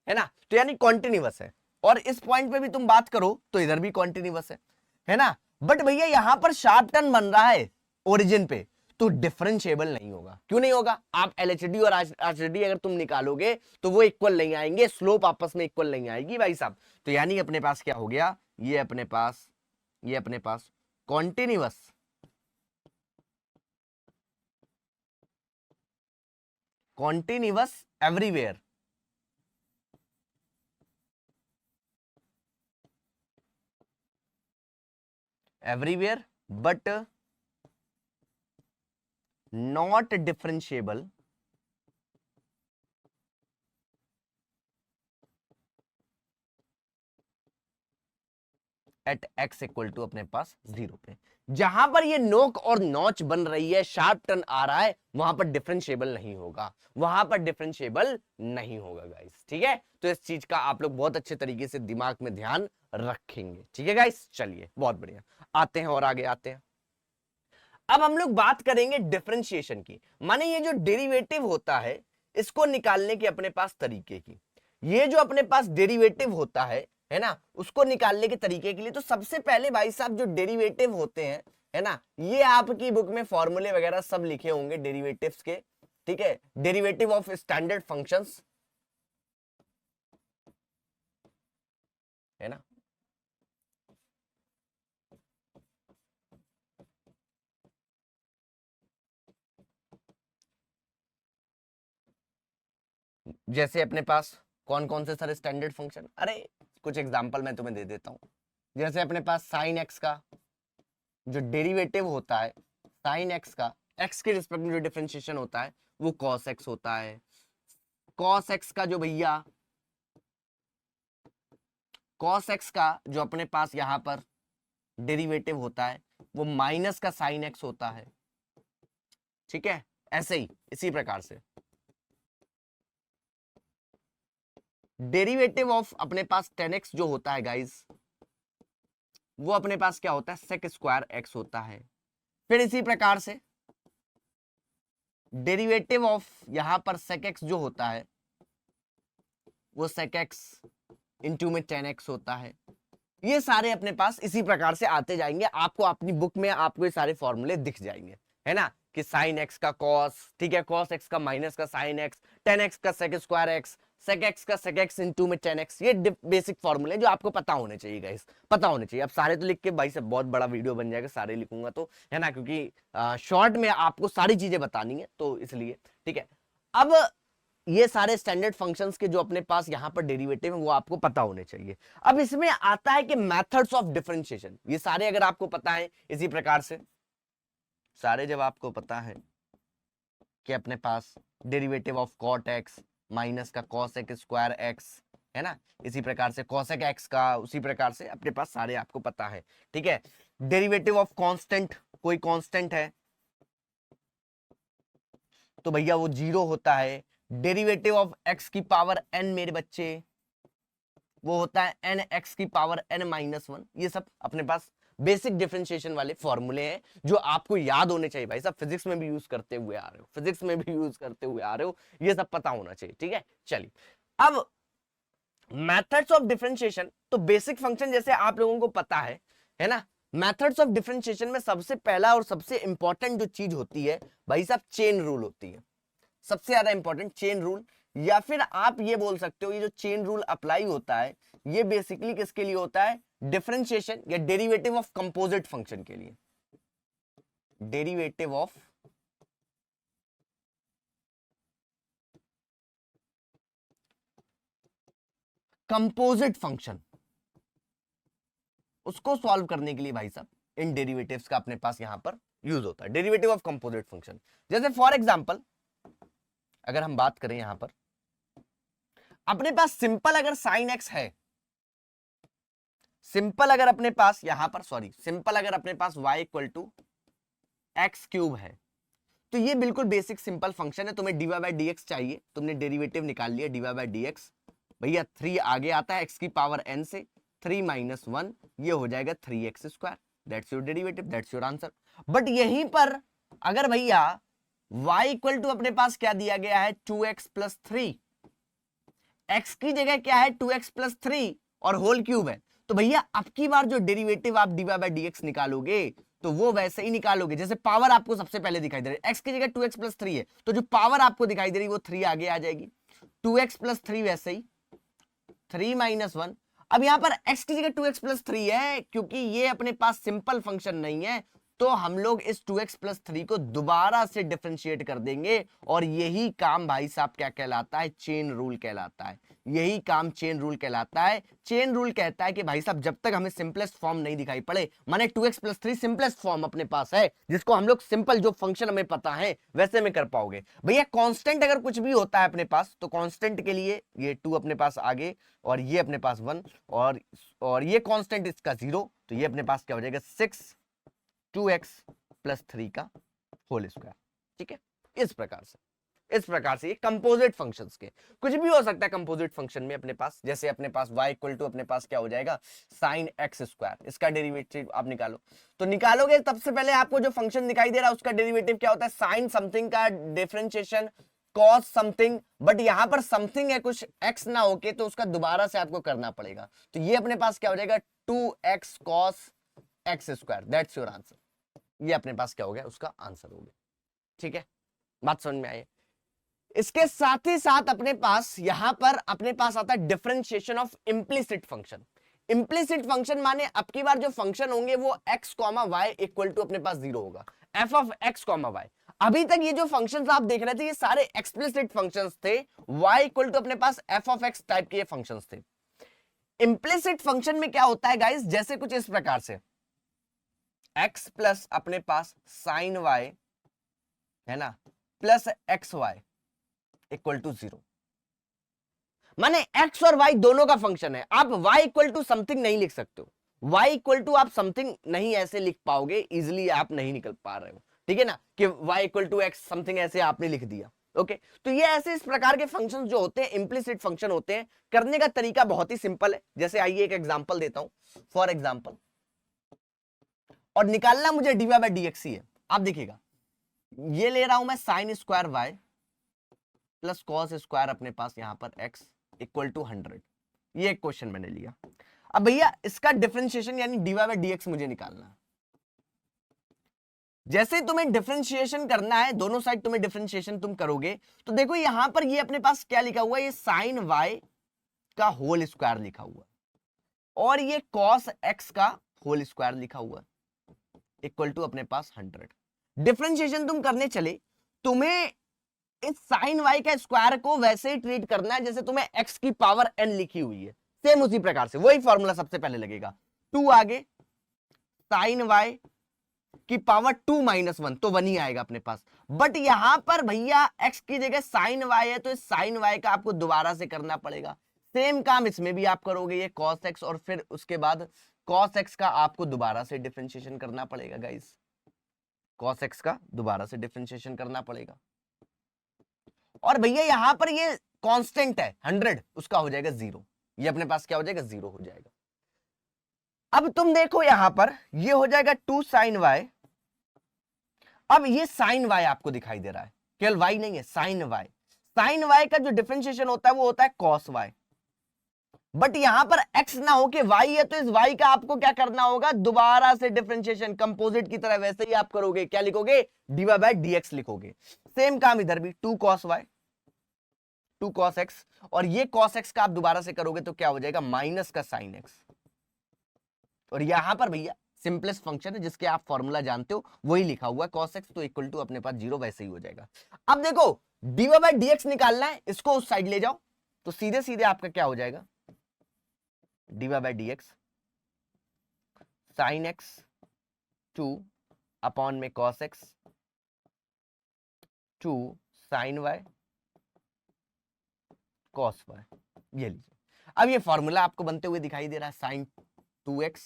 है ना। तो यानी कॉन्टिन्यूअस है। और इस पॉइंट पे भी तुम बात करो तो इधर भी कॉन्टिन्यूअस है ना। बट भैया यहां पर शार्प टर्न बन रहा है ओरिजिन पे, तो डिफरेंशिएबल नहीं होगा। क्यों नहीं होगा? आप एलएचडी और आरएचडी अगर तुम निकालोगे तो वो इक्वल नहीं आएंगे, स्लोप आपस में इक्वल नहीं आएगी भाई साहब। तो यानी अपने पास क्या हो गया, ये अपने पास continuous everywhere, but not differentiable at x equal to अपने पास 0 पे। जहां पर ये नोक और नॉच बन रही है, शार्प टर्न आ रहा है, वहां पर डिफरेंशिएबल नहीं होगा, वहां पर डिफरेंशिएबल नहीं होगा गाइस, ठीक है। तो इस चीज का आप लोग बहुत अच्छे तरीके से दिमाग में ध्यान रखेंगे, ठीक है गाइस। चलिए, बहुत बढ़िया, आते हैं और आगे आते हैं। अब हम लोग बात करेंगे डिफरेंशिएशन की, माने ये जो डेरिवेटिव होता है इसको निकालने के अपने पास तरीके की। ये जो अपने पास डेरिवेटिव होता है ना, उसको निकालने के तरीके के लिए तो सबसे पहले भाई साहब जो डेरिवेटिव होते हैं, है ना, ये आपकी बुक में फॉर्मूले वगैरह सब लिखे होंगे डेरिवेटिव्स के, ठीक है। डेरिवेटिव ऑफ स्टैंडर्ड फंक्शंस, है ना। जैसे अपने पास कौन कौन से सारे स्टैंडर्ड फंक्शन, अरे कुछ एग्जांपल मैं तुम्हें दे देता हूं। जैसे अपने पास साइन एक्स का जो डेरिवेटिव होता है, साइन एक्स का एक्स के रिस्पेक्ट में जो डिफरेंशिएशन होता है वो कॉस एक्स होता है। कॉस एक्स का जो भैया, कॉस एक्स का जो अपने पास यहां पर डेरिवेटिव होता है वो माइनस का साइन एक्स होता है, ठीक है। ऐसे ही इसी प्रकार से डेरिवेटिव ऑफ अपने पास टेन एक्स जो होता है गाइस, वो अपने पास क्या होता है, sec स्क्वायर x होता है। फिर इसी प्रकार से डेरिवेटिव ऑफ यहां पर sec x जो होता है वो sec x इंटू में tan x होता है। ये सारे अपने पास इसी प्रकार से आते जाएंगे, आपको अपनी बुक में आपको ये सारे फॉर्मूले दिख जाएंगे, है ना, कि साइन एक्स का कॉस, ठीक है, कॉस एक्स का माइनस का साइन एक्स, टेन एक्स का sec square X, sec X का सेक एक्स इंटू में टेन एक्स। ये बेसिक फॉर्मूले जो आपको पता होने चाहिए गाइस, पता होने चाहिए। अब सारे तो लिख के भाई से बहुत बड़ा वीडियो बन जाएगा, सारे लिखूंगा तो, है ना, क्योंकि शॉर्ट में आपको सारी चीजें बतानी है तो इसलिए, ठीक है। अब ये सारे स्टैंडर्ड फंक्शंस के जो अपने पास यहां पर डेरिवेटिव है वो आपको पता होने चाहिए। अब इसमें आता है कि मेथड्स ऑफ डिफरेंशिएशन, ये सारे अगर आपको पता है इसी प्रकार से, सारे जब आपको पता है कि अपने पास derivative of cot x minus का कॉसेक स्क्वायर एक्स, है ना, इसी प्रकार से कॉसेक एक्स का, उसी प्रकार से अपने पास सारे आपको पता है, ठीक है। डेरिवेटिव ऑफ कांस्टेंट, कोई कांस्टेंट है तो भैया वो 0 होता है। डेरिवेटिव ऑफ x की पावर n मेरे बच्चे वो होता है n x की पावर n माइनस 1। ये सब अपने पास बेसिक डिफरेंशिएशन वाले फॉर्मूले हैं जो आपको याद होने चाहिए भाई साहब, फिजिक्स में भी यूज करते हुए आ रहे हो, फिजिक्स में भी यूज करते हुए आ रहे हो, ये सब पता होना चाहिए, ठीक है। चलिए अब मेथड्स ऑफ डिफरेंशिएशन, तो बेसिक फंक्शन जैसे आप लोगों को पता है ना। मेथड्स ऑफ डिफरेंशिएशन में सबसे पहला और सबसे इंपॉर्टेंट जो चीज होती है भाई साहब चेन रूल होती है, सबसे ज्यादा इंपॉर्टेंट चेन रूल। या फिर आप ये बोल सकते हो ये जो चेन रूल अप्लाई होता है ये बेसिकली किसके लिए होता है, डिफरेंशिएशन या डेरिवेटिव ऑफ कंपोजिट फंक्शन के लिए। डेरिवेटिव ऑफ कंपोजिट फंक्शन, उसको सॉल्व करने के लिए भाई साहब इन डेरिवेटिव्स का अपने पास यहां पर यूज होता है, डेरिवेटिव ऑफ कंपोजिट फंक्शन। जैसे फॉर एग्जांपल अगर हम बात करें यहां पर अपने पास सिंपल अगर साइन एक्स है, सिंपल अगर अपने पास यहां पर सिंपल अगर अपने पास y equal to X cube है, तो ये बिल्कुल बेसिक सिंपल फंक्शन है। तुम्हें dy बाई डी एक्स चाहिए, तुमने डेरिवेटिव निकाल लिया dy बाई डी एक्स, भैया 3 आगे आता है x की पावर n से, 3 माइनस 1 ये हो जाएगा 3x square, that's your derivative, that's your answer. But यहीं पर अगर भैया y इक्वल टू अपने पास क्या दिया गया है 2x प्लस 3, x की जगह क्या है 2x प्लस 3 और होल क्यूब है, तो भैया अब की बार जो डेरिवेटिव आप dy बाई डी एक्स निकालोगे तो वो वैसे ही निकालोगे जैसे पावर आपको सबसे पहले दिखाई दे रही है, x की जगह 2x प्लस 3 है तो जो पावर आपको दिखाई दे रही है वो 3 आगे आ जाएगी, 2x प्लस 3 वैसे ही 3 माइनस 1। अब यहां पर x की जगह 2x प्लस 3 है, क्योंकि ये अपने पास सिंपल फंक्शन नहीं है तो हम लोग इस 2x प्लस 3 को दोबारा से डिफरेंशिएट कर देंगे और यही काम भाई साहब क्या कहलाता है, चेन रूल कहलाता है। यही काम चेन रूल कहलाता है। चेन रूल कहता है कि भाई साहब जब तक हमें सिंपलेस्ट फॉर्म नहीं दिखाई पड़े, माने 2x प्लस 3 सिंपलेस्ट फॉर्म अपने पास है जिसको हम लोग सिंपल जो फंक्शन हमें पता है वैसे में कर पाओगे। भैया कांस्टेंट अगर कुछ भी होता है अपने पास तो कांस्टेंट के लिए ये 2 अपने पास आगे और ये अपने पास 1 और ये कांस्टेंट इसका 0, तो ये अपने पास क्या हो जाएगा 6 2x प्लस 3 का होल स्क्वायर, ठीक है। इस प्रकार से ये कंपोजिट फंक्शंस के कुछ भी हो सकता है कंपोजिट फंक्शन में अपने पास, जैसे अपने पास y इक्वल टू अपने पास क्या हो जाएगा साइन एक्स स्क्वायर, इसका डेरिवेटिव आप निकालो तो निकालोगे सबसे पहले आपको जो फंक्शन दिखाई दे रहा है उसका डेरिवेटिव क्या होता है साइन समथिंग का डिफरेंशिएशन कॉस समथिंग, बट यहां पर समथिंग है कुछ x ना होके तो उसका दोबारा से आपको करना पड़ेगा, तो ये अपने पास क्या हो जाएगा 2x cos x square, that's your answer. ये अपने पास क्या हो गया उसका आंसर हो गया, ठीक है, बात समझ में आई। इसके साथ ही साथ अपने पास यहां पर अपने पास आता है differentiation of implicit function. Implicit function माने अब की बार जो फंक्शन होंगे वो x comma y equal to अपने पास 0 होगा, f of x comma y। अभी तक ये जो फंक्शंस आप देख रहे थे ये सारे एक्सप्लिसिट फंक्शंस थे, y इक्वल टू अपने पास f ऑफ x टाइप के ये फंक्शंस थे। इंप्लिसिट फंक्शन में क्या होता है गाइस, जैसे कुछ इस प्रकार से x प्लस अपने पास साइन y है ना plus X Y equal to 0, माने x और y दोनों का फंक्शन है। आप y इक्वल टू समथिंग नहीं लिख सकते हो, y इक्वल टू आप समथिंग नहीं ऐसे लिख पाओगे, इजिली आप नहीं निकल पा रहे हो, ठीक है ना, कि y equal to X something ऐसे आपने लिख दिया, ओके। तो ये ऐसे इस प्रकार के फंक्शंस जो होते हैं इंप्लिसिट फंक्शन होते हैं, करने का तरीका बहुत ही सिंपल है। जैसे आइए एक एग्जांपल देता हूं, फॉर एग्जांपल और निकालना मुझे dy बाय dx ही है। आप देखिएगा ये ले रहा हूं मैं sine square y plus cos square अपने पास यहां पर x इक्वल टू 100। ये एक क्वेश्चन मैंने लिया। अब भैया इसका डिफरेंशिएशन यानी dy बाय dx मुझे निकालना है। जैसे तुम्हें डिफरेंशिएशन करना है, दोनों साइड तुम्हें डिफरेंशिएशन तुम करोगे तो देखो यहां पर ये अपने पास क्या लिखा हुआ है, ये साइन y का होल स्क्वायर लिखा हुआ है और ये कॉस x का होल स्क्वायर लिखा हुआ है इक्वल टू अपने पास 100। डिफरेंशिएशन तुम करने चले, तुम्हें इस साइन y का स्क्वायर को वैसे ही ट्रीट करना है जैसे तुम्हें x की पावर n लिखी हुई है, सेम उसी प्रकार से वही फॉर्मूला सबसे पहले लगेगा। 2 आगे साइन y की पावर 2 माइनस 1 तो 1 ही आएगा अपने पास। बट यहां पर भैया x की जगह साइन y है तो इस साइन y का आपको दोबारा से करना पड़ेगा। सेम काम इसमें भी आप करोगे, ये cos x और फिर उसके बाद cos x का आपको दोबारा से डिफरेंशिएशन करना पड़ेगा गाइस। cos x का दोबारा से डिफरेंशिएशन करना पड़ेगा और भैया यहां पर ये कांस्टेंट है 100, उसका हो जाएगा 0। ये अपने पास क्या हो जाएगा, 0 हो जाएगा। अब तुम देखो यहां पर ये हो जाएगा 2 साइन y। अब ये साइन y आपको दिखाई दे रहा है, केवल y नहीं है, साइन y। साइन y का जो डिफरेंशिएशन होता है वो होता है cos y। बट यहां पर x ना हो के y है तो इस y का आपको क्या करना होगा, दोबारा से डिफरेंशिएशन कंपोजिट की तरह वैसे ही आप करोगे। क्या लिखोगे, dy बाय dx लिखोगे। सेम काम इधर भी 2 cos y 2 cos x और ये cos x का आप दोबारा से करोगे तो क्या हो जाएगा, माइनस का साइन x। और यहां पर भैया सिंपलेस्ट फंक्शन है जिसके आप फॉर्मूला जानते हो वही लिखा हुआ है, cos x तो इक्वल टू अपने पास 0 वैसे ही हो जाएगा। अब देखो dy बाय dx निकालना है, इसको उस साइड ले जाओ तो सीधे सीधे आपका क्या हो जाएगा, dy by dx sine x 2 upon में cos x 2 sine y cos y। ये लीजिए, अब ये फॉर्मूला आपको बनते हुए दिखाई दे रहा है, साइन 2x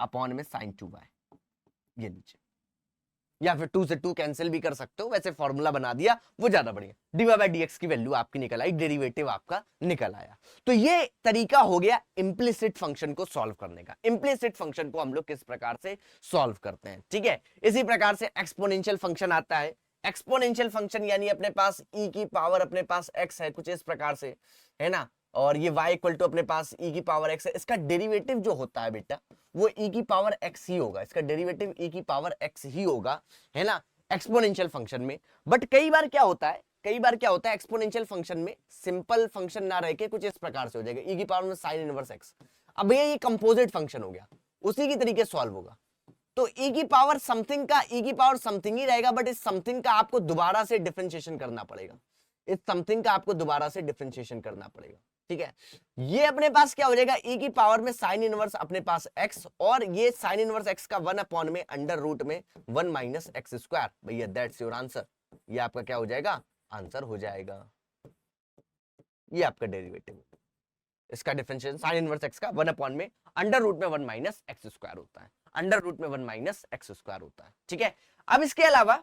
अपॉन में साइन 2y। ये लीजिए, या फिर 2 से 2 कैंसिल भी कर सकते हो, वैसे फॉर्मूला बना दिया वो ज्यादा बढ़िया। dy बाय dx की वैल्यू आपकी निकल आई, डेरिवेटिव आपका निकल आया। तो ये तरीका हो गया इम्प्लिसिट फंक्शन को सॉल्व करने का। इम्प्लिसिट फंक्शन को हम लोग किस प्रकार से सॉल्व करते हैं, ठीक है। इसी प्रकार से एक्सपोनेंशियल फंक्शन आता है। एक्सपोनेंशियल फंक्शन यानी अपने पास e की पावर अपने पास x है कुछ इस प्रकार से, है ना, और ये y इक्वल टू अपने पास e की पावर x है। इसका डेरिवेटिव जो होता है बेटा वो e की पावर x ही होगा, इसका डेरिवेटिव e की पावर x ही होगा, है ना, एक्सपोनेंशियल फंक्शन में। बट कई बार क्या होता है एक्सपोनेंशियल फंक्शन में सिंपल फंक्शन ना रह के कुछ इस प्रकार से हो जाएगा, e की पावर में साइन इनवर्स x। अब भैया ये कंपोजिट फंक्शन हो गया, उसी की तरीके सॉल्व होगा। तो e की पावर समथिंग का e की पावर समथिंग ही रहेगा, बट इस समथिंग का आपको दोबारा से डिफरेंशिएशन करना पड़ेगा, इस समथिंग का आपको दोबारा से डिफरेंशिएशन करना पड़ेगा, ठीक है। ये अपने पास क्या हो जाएगा, e की पावर में साइन इनवर्स अपने पास x और ये साइन इनवर्स x का 1 अपॉन में अंडर रूट में 1 माइनस एक्स स्क्वायर। भैया दैट्स योर आंसर। ये आपका क्या हो जाएगा, आंसर हो जाएगा। ये आपका डेरिवेटिव, इसका डिफरेंशिएशन साइन इनवर्स x का 1 अपॉन में अंडर रूट में 1 माइनस एक्स स्क्वायर होता है, अंडर रूट में 1 माइनस एक्स स्क्वायर होता है, ठीक है। अब इसके अलावा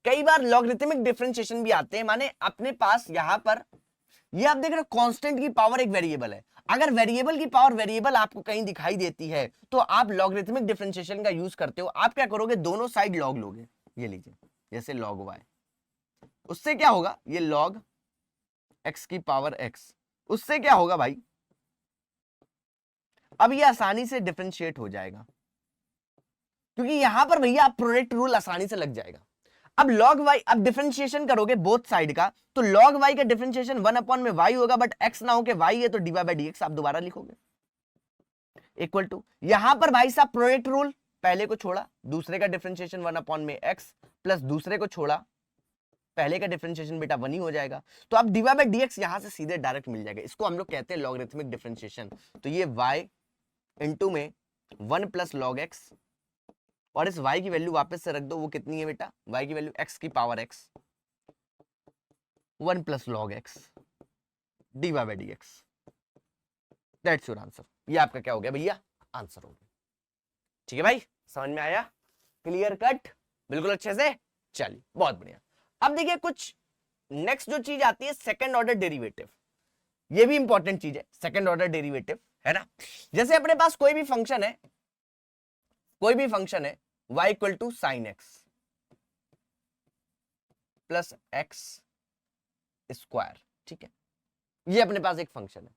कई बार लॉगरिथमिक डिफरेंशिएशन भी आते हैं, माने अपने पास यहां पर ये आप देख रहे हो कांस्टेंट की पावर एक वेरिएबल है। अगर वेरिएबल की पावर वेरिएबल आपको कहीं दिखाई देती है तो आप लॉगरिथमिक डिफरेंशिएशन का यूज करते हो। आप क्या करोगे, दोनों साइड लॉग लोगे। ये लीजिए जैसे लॉग y, उससे क्या होगा, ये लॉग x की पावर x, उससे क्या होगा भाई, अब ये आसानी से डिफरेंशिएट हो जाएगा क्योंकि यहां पर भैया आप प्रोडक्ट रूल आसानी से लग जाएगा। अब log y, अब डिफरेंशिएशन करोगे बोथ साइड का तो log y का डिफरेंशिएशन 1 अपॉन में y होगा, बट x ना हो के y है तो dy बाय dx आप दोबारा लिखोगे इक्वल टू, यहां पर भाई साहब प्रोडक्ट रूल, पहले को छोड़ा दूसरे का डिफरेंशिएशन 1 अपॉन में x प्लस दूसरे को छोड़ा पहले का डिफरेंशिएशन बेटा 1 ही हो जाएगा। तो अब dy बाय dx यहां से सीधे डायरेक्ट मिल जाएगा, इसको हम लोग कहते हैं लॉगरिथमिक डिफरेंशिएशन। तो ये y इंटू में 1 प्लस लॉग x और इस y की वैल्यू वापस से रख दो, वो कितनी है बेटा, y की वैल्यू x की power x 1 plus log x dy by dx। That's your answer. ये आपका क्या हो गया भैया, आंसर हो गया, ठीक है भाई, समझ में आया, क्लियर कट, बिल्कुल अच्छे से, चलिए बहुत बढ़िया। अब देखिए कुछ नेक्स्ट जो चीज आती है सेकंड ऑर्डर डेरिवेटिव, ये भी इंपॉर्टेंट चीज है, सेकंड ऑर्डर डेरिवेटिव, है ना। जैसे अपने पास कोई भी फंक्शन है कोई भी फंक्शन है y equal to sine X plus X square, ठीक है, ये अपने पास एक फंक्शन है।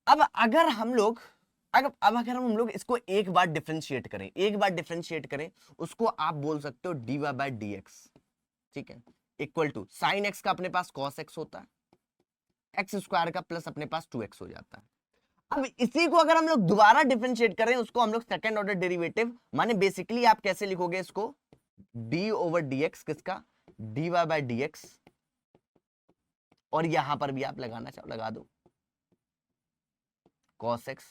अब अगर हम लोग इसको एक बार डिफरेंशिएट करें, उसको आप बोल सकते हो dy बाय डी एक्स, ठीक है, इक्वल टू साइन एक्स का अपने पास cos x होता है, एक्स स्क्वायर का प्लस अपने पास 2x हो जाता है। अब इसी को अगर हम लोग दोबारा डिफरेंशिएट करें, उसको हम लोग सेकंड ऑर्डर डेरिवेटिव, माने बेसिकली आप कैसे लिखोगे इसको, d ओवर dx, किसका, dy बाय dx, और यहां पर भी आप लगाना चाहो लगा दो cos x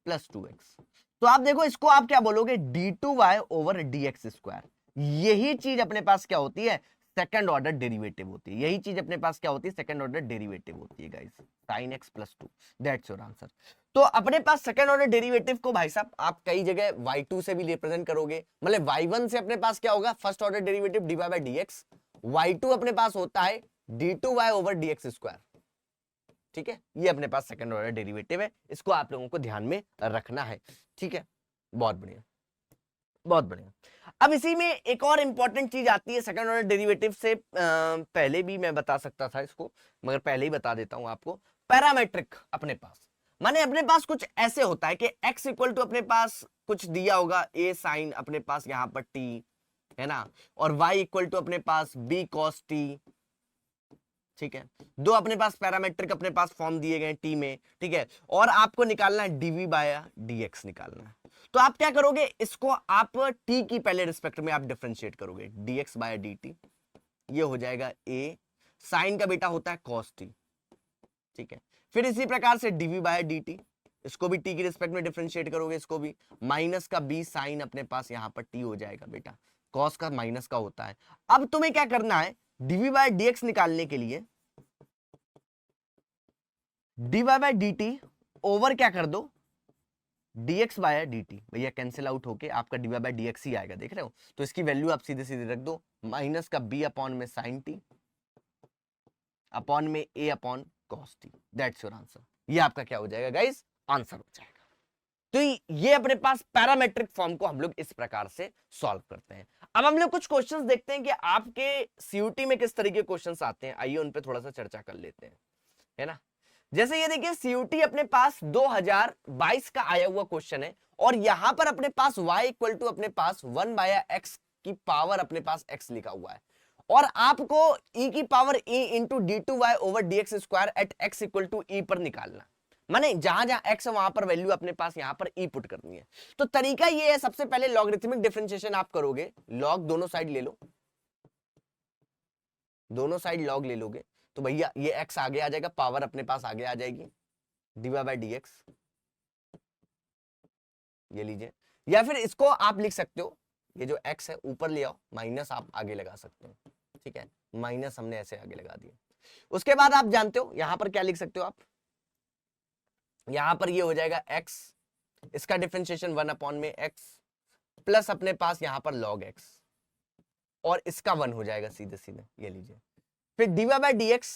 प्लस 2x। तो आप देखो इसको आप क्या बोलोगे, d2y ओवर dx स्क्वायर। यही चीज अपने पास क्या होती है, सेकंड ऑर्डर डेरिवेटिव होती है। यही चीज अपने पास क्या होती है, सेकंड ऑर्डर डेरिवेटिव होती है guys, sin x plus 2, that's your answer. तो अपने पास सेकंड ऑर्डर डेरिवेटिव को भाई साहब आप कई जगह y2 से भी रिप्रेजेंट करोगे, मतलब y1 से अपने पास क्या होगा, first order derivative dy by dx, y2 अपने पास होता है d2y ओवर dx स्क्वायर, ठीक है, ये अपने पास सेकंड ऑर्डर डेरिवेटिव है, इसको आप लोगों को ध्यान में रखना है, ठीक है, बहुत बढ़िया, बहुत बढ़िया। अब इसी में एक और इंपॉर्टेंट चीज आती है, सेकंड ऑर्डर डेरिवेटिव से पहले भी मैं बता सकता था इसको, मगर पहले ही बता देता हूं आपको, पैरामेट्रिक अपने पास, माने अपने पास कुछ ऐसे होता है कि x इक्वल टू अपने पास कुछ दिया होगा a साइन अपने पास यहां पर t है ना, और y इक्वल टू अपने पास b cos t, ठीक है, दो अपने पास पैरामेट्रिक अपने पास फॉर्म दिए गए टी में, ठीक है, और आपको निकालना है डीवी बाय डीएक्स निकालना है। तो आप क्या करोगे, इसको आप टी की पहले रिस्पेक्ट में आप डिफरेंशिएट करोगे, डीएक्स बाय डी, ये हो जाएगा ए, साइन का बेटा होता है कॉस टी, ठीक है, फिर इसी प्रकार से डीवी बाय डी, इसको भी टी की रिस्पेक्ट में डिफरेंशिएट करोगे, इसको भी माइनस का बी साइन अपने पास यहां पर टी हो जाएगा बेटा, कॉस का माइनस का होता है। अब तुम्हें क्या करना है, डीवी बाय डीएक्स निकालने के लिए dy बाय dt ओवर क्या कर दो, dx बाय dt, भैया कैंसिल आउट होके आपका dy बाय dx ही आएगा, देख रहे हो, तो इसकी वैल्यू आप सीधे सीधे रख दो, माइनस का b अपॉन में sin t अपॉन में a upon cos t, that's your answer. ये आपका क्या हो जाएगा गाइस, आंसर हो जाएगा। तो ये अपने पास पैरामेट्रिक फॉर्म को हम लोग इस प्रकार से सॉल्व करते हैं। अब हम लोग कुछ क्वेश्चंस देखते हैं कि आपके सीयूटी में किस तरीके के क्वेश्चंस आते हैं, आइए उन पे थोड़ा सा चर्चा कर लेते हैं, है ना। जैसे ये देखिए सीयूटी अपने पास 2022 का आया हुआ क्वेश्चन है, और यहां पर अपने पास y इक्वल टू अपने पास 1 बाय x की पावर अपने पास x लिखा हुआ है, और आपको e की power e into d2y over dx square at x equal to e पर निकालना, माने जहां जहां x है वहां पर वैल्यू अपने पास यहां पर e पुट करनी है। तो तरीका ये है, सबसे पहले लॉगरिथमिक डिफरेंशिएशन आप करोगे, लॉग दोनों साइड ले लो, दोनों साइड लॉग ले लोगे तो भैया ये x आगे आ जाएगा, पावर अपने पास आगे आ जाएगी dy बाय dx, ये लीजिए, या फिर इसको आप लिख सकते हो, ये जो x है ऊपर ले आओ, माइनस आप आगे लगा सकते हो, ठीक है, माइनस हमने ऐसे आगे लगा दिया। उसके बाद आप जानते हो यहां पर क्या लिख सकते हो आप, यहां पर ये हो जाएगा x, इसका डिफरेंशिएशन 1 अपॉन में x प्लस अपने पास यहां पर log x, और इसका 1 हो जाएगा सीधे सीधे, ये लीजिए, फिर dy बाय dx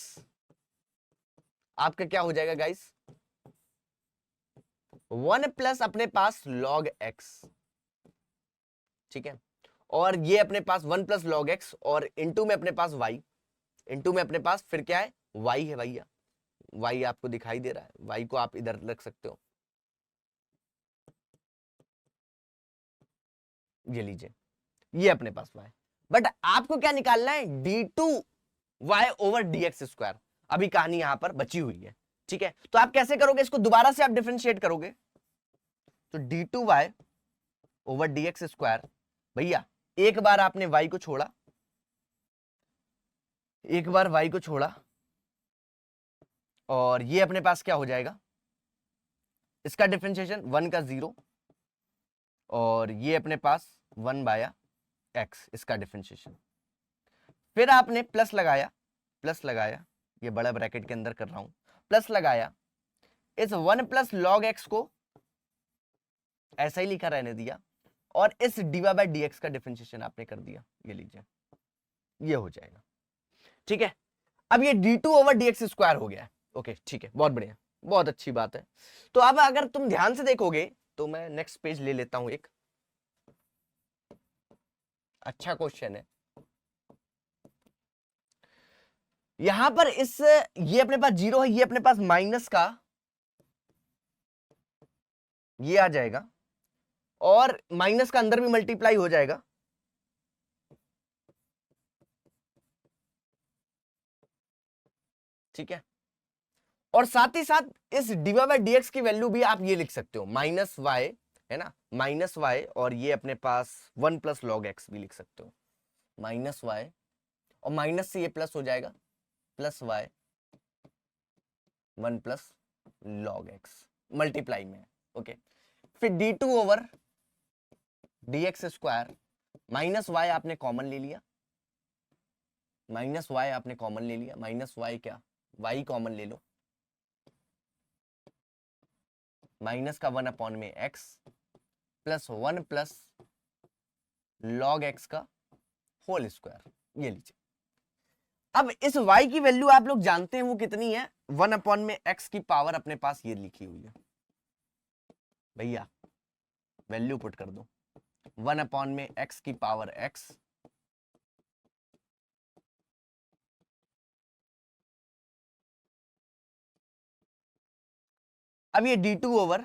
आपका क्या हो जाएगा गाइस, 1 प्लस अपने पास log x, ठीक है, और ये अपने पास 1 प्लस log x, और इंटू में अपने पास y, इंटू में अपने पास फिर क्या है, y है भैया, y आपको दिखाई दे रहा है, y को आप इधर रख सकते हो, ये लीजिए, ये अपने पास y, बट आपको क्या निकालना है, d2y ओवर dx स्क्वायर। अभी कहानी यहां पर बची हुई है, ठीक है, तो आप कैसे करोगे, इसको दोबारा से आप डिफरेंशिएट करोगे, तो d2y ओवर dx स्क्वायर, भैया एक बार आपने y को छोड़ा, एक बार y को छोड़ा, और ये अपने पास क्या हो जाएगा, इसका डिफरेंशिएशन 1 का 0, और ये अपने पास 1 बाय x, इसका डिफरेंशिएशन, फिर आपने प्लस लगाया, प्लस लगाया, ये बड़ा ब्रैकेट के अंदर कर रहा हूं, प्लस लगाया, इस 1 प्लस log x को ऐसा ही लिखा रहने दिया, और इस dy बाय dx का डिफरेंशिएशन आपने कर दिया, ये लीजिए, ये हो जाएगा, ठीक है। अब ये d2 ओवर dx स्क्वायर हो गया, ओके, ठीक है, बहुत बढ़िया, बहुत अच्छी बात है। तो अब अगर तुम ध्यान से देखोगे, तो मैं नेक्स्ट पेज ले लेता हूं एक, अच्छा क्वेश्चन है। यहां पर ये अपने पास 0 है, ये अपने पास माइनस का ये आ जाएगा और माइनस का अंदर भी मल्टीप्लाई हो जाएगा। ठीक है, और साथ ही साथ इस डीवाई बाई डी एक्स की वैल्यू भी आप ये लिख सकते हो माइनस वाई, है ना, माइनस वाई, और ये अपने पास 1 प्लस लॉग एक्स भी लिख सकते हो, माइनस वाई और माइनस से ये प्लस हो जाएगा plus y 1 plus log x multiply में। ओके, फिर डी2 over d x square minus y आपने कॉमन ले लिया, माइनस वाई आपने कॉमन ले लिया, माइनस वाई क्या, वाई कॉमन ले लो, माइनस का 1 अपॉन में x plus 1 plus log x का होल स्क्वायर, ये लीजिए। अब इस y की वैल्यू आप लोग जानते हैं वो कितनी है, 1 अपॉन में x की पावर अपने पास ये लिखी हुई है भैया, वैल्यू पुट कर दो 1 अपॉन में x की पावर x अब ये d2 over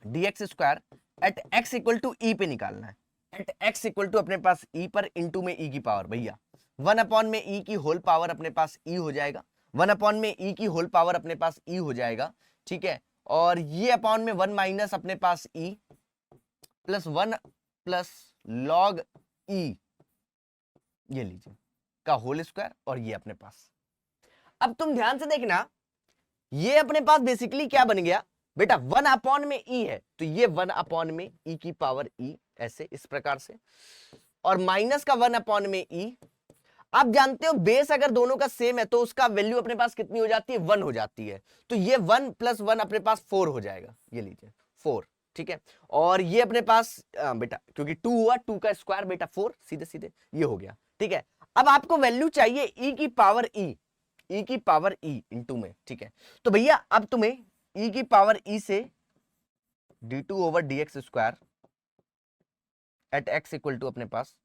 dx square at x equal to e पे निकालना है, एट x इक्वल टू अपने पास e पर इंटू में e की पावर, भैया 1 अपॉन में e की होल पावर अपने पास e हो जाएगा, 1 अपॉन में e की होल पावर अपने पास e हो जाएगा। ठीक है, और ये अपॉन में 1 माइनस अपने पास e plus 1 plus log e, ये लीजिए का होल स्क्वायर, और ये अपने पास। अब तुम ध्यान से देखना, ये अपने पास बेसिकली क्या बन गया बेटा, 1 अपॉन में e है तो ये 1 अपॉन में e की पावर e, ऐसे इस प्रकार से, और माइनस का 1 अपॉन में e। आप जानते हो बेस अगर दोनों का सेम है तो उसका वैल्यू अपने पास कितनी हो जाती है, 1 हो जाती है, तो ये 1 प्लस 1 अपने पास 4 हो जाएगा, ये लीजिए 4। ठीक है, और ये अपने पास बेटा क्योंकि 2 हुआ, 2 का स्क्वायर बेटा 4, सीधे सीधे ये हो गया। ठीक है, अब आपको वैल्यू चाहिए e की पावर e, e की पावर e इंटू में। ठीक है, तो भैया अब तुम्हें e की पावर e से d2 over dx square at x equal to अपने पास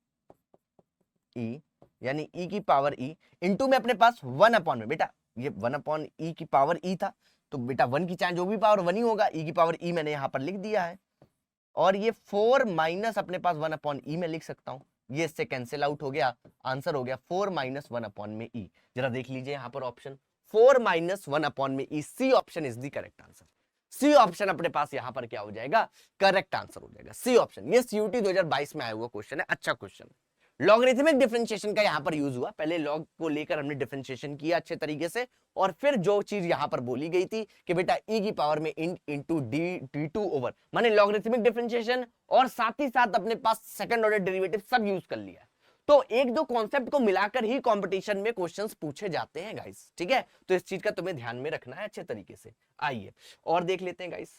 e, यानी e की पावर e इंटू में अपने पास 1 अपॉन में, बेटा ये 1 अपॉन e की पावर e था तो बेटा 1 की चाहे जो भी पावर 1 ही होगा, e की पावर e मैंने यहां पर लिख दिया है, और ये 4 माइनस अपने पास 1 अपॉन e में लिख सकता हूं, ये इससे कैंसिल आउट हो गया, आंसर हो गया 4 माइनस 1 अपॉन में e। जरा देख लीजिए यहां पर ऑप्शन 4 माइनस 1 अपॉन में e, C option is the correct answer. C option अपने पास यहां पर क्या हो जाएगा, करेक्ट आंसर हो जाएगा, सी ऑप्शन। ये सीयूटी 2022 में आया हुआ क्वेश्चन है, अच्छा क्वेश्चन है। लॉगरिथमिक डिफरेंशिएशन का यहां पर यूज हुआ, पहले लॉग को लेकर हमने डिफरेंशिएशन किया अच्छे तरीके से, और फिर जो चीज यहां पर बोली गई थी कि बेटा e की पावर में इंटू डी2 ओवर, माने लॉगरिथमिक डिफरेंशिएशन और साथ ही साथ अपने पास सेकंड ऑर्डर डेरिवेटिव सब यूज कर लिया। तो एक दो कॉन्सेप्ट को मिलाकर ही कंपटीशन में क्वेश्चंस पूछे जाते हैं गाइस। ठीक है, तो इस चीज का तुम्हें ध्यान में रखना है अच्छे तरीके से। आइए और देख लेते हैं गाइस,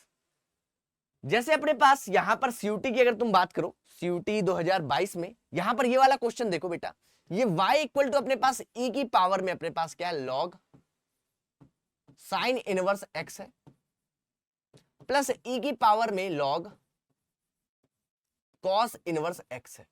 जैसे अपने पास यहां पर सीयूटी की अगर तुम बात करो, सीयूटी 2022 में यहां पर ये वाला क्वेश्चन देखो बेटा, ये y इक्वल टू अपने पास e की पावर में अपने पास क्या है, लॉग साइन इनवर्स x है, प्लस e की पावर में लॉग कॉस इनवर्स x है।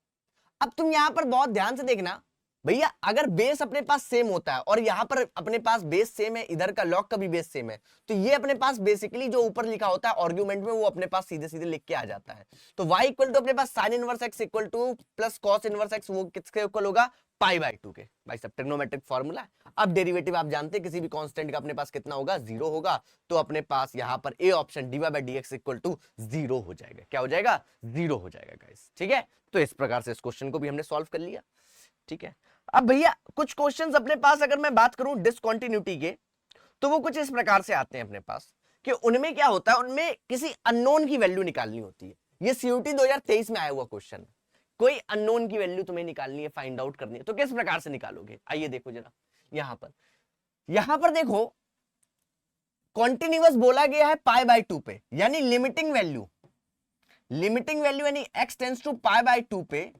अब तुम यहां पर बहुत ध्यान से देखना भैया, अगर बेस अपने पास सेम होता है और यहां पर अपने पास बेस सेम है, इधर का लॉग का भी बेस सेम है, तो ये अपने पास बेसिकली जो ऊपर लिखा होता है आर्गुमेंट में वो अपने पास सीधे सीधे लिख के आ जाता है। तो y इक्वल टू अपने पास sine inverse x equal to plus cos inverse x, वो किसके इक्वल होगा, पाई बाय 2 के। भाई सब ट्रिग्नोमेट्रिक फॉर्मूला है। अब डेरिवेटिव आप जानते हैं किसी भी कांस्टेंट का अपने पास कितना होगा, 0 होगा, तो अपने पास यहां पर A option dy by dx equal to 0 हो जाएगा। क्या हो जाएगा, 0 हो जाएगा गाइस। ठीक है, तो इस प्रकार से इस क्वेश्चन को भी हमने सॉल्व कर लिया। ठीक है, अब भैया कुछ क्वेश्चंस अपने पास अगर मैं बात करूं डिसकंटिन्यूटी के, तो वो कुछ इस प्रकार से आते हैं अपने पास कि उनमें क्या होता है, उनमें किसी अननोन की वैल्यू निकालनी होती है। ये सीयूटी 2023 में आया हुआ क्वेश्चन है, कोई अननोन की वैल्यू तुम्हें निकालनी है, फाइंड आउट करनी है, तो किस प्रकार से निकालोगे, आइए देखो जरा। यहां पर देखो कॉन्टिन्यूअस बोला गया है पाई बाय 2 पे, यानी लिमिटिंग वैल्यू यानी x tends to pi by 2 पे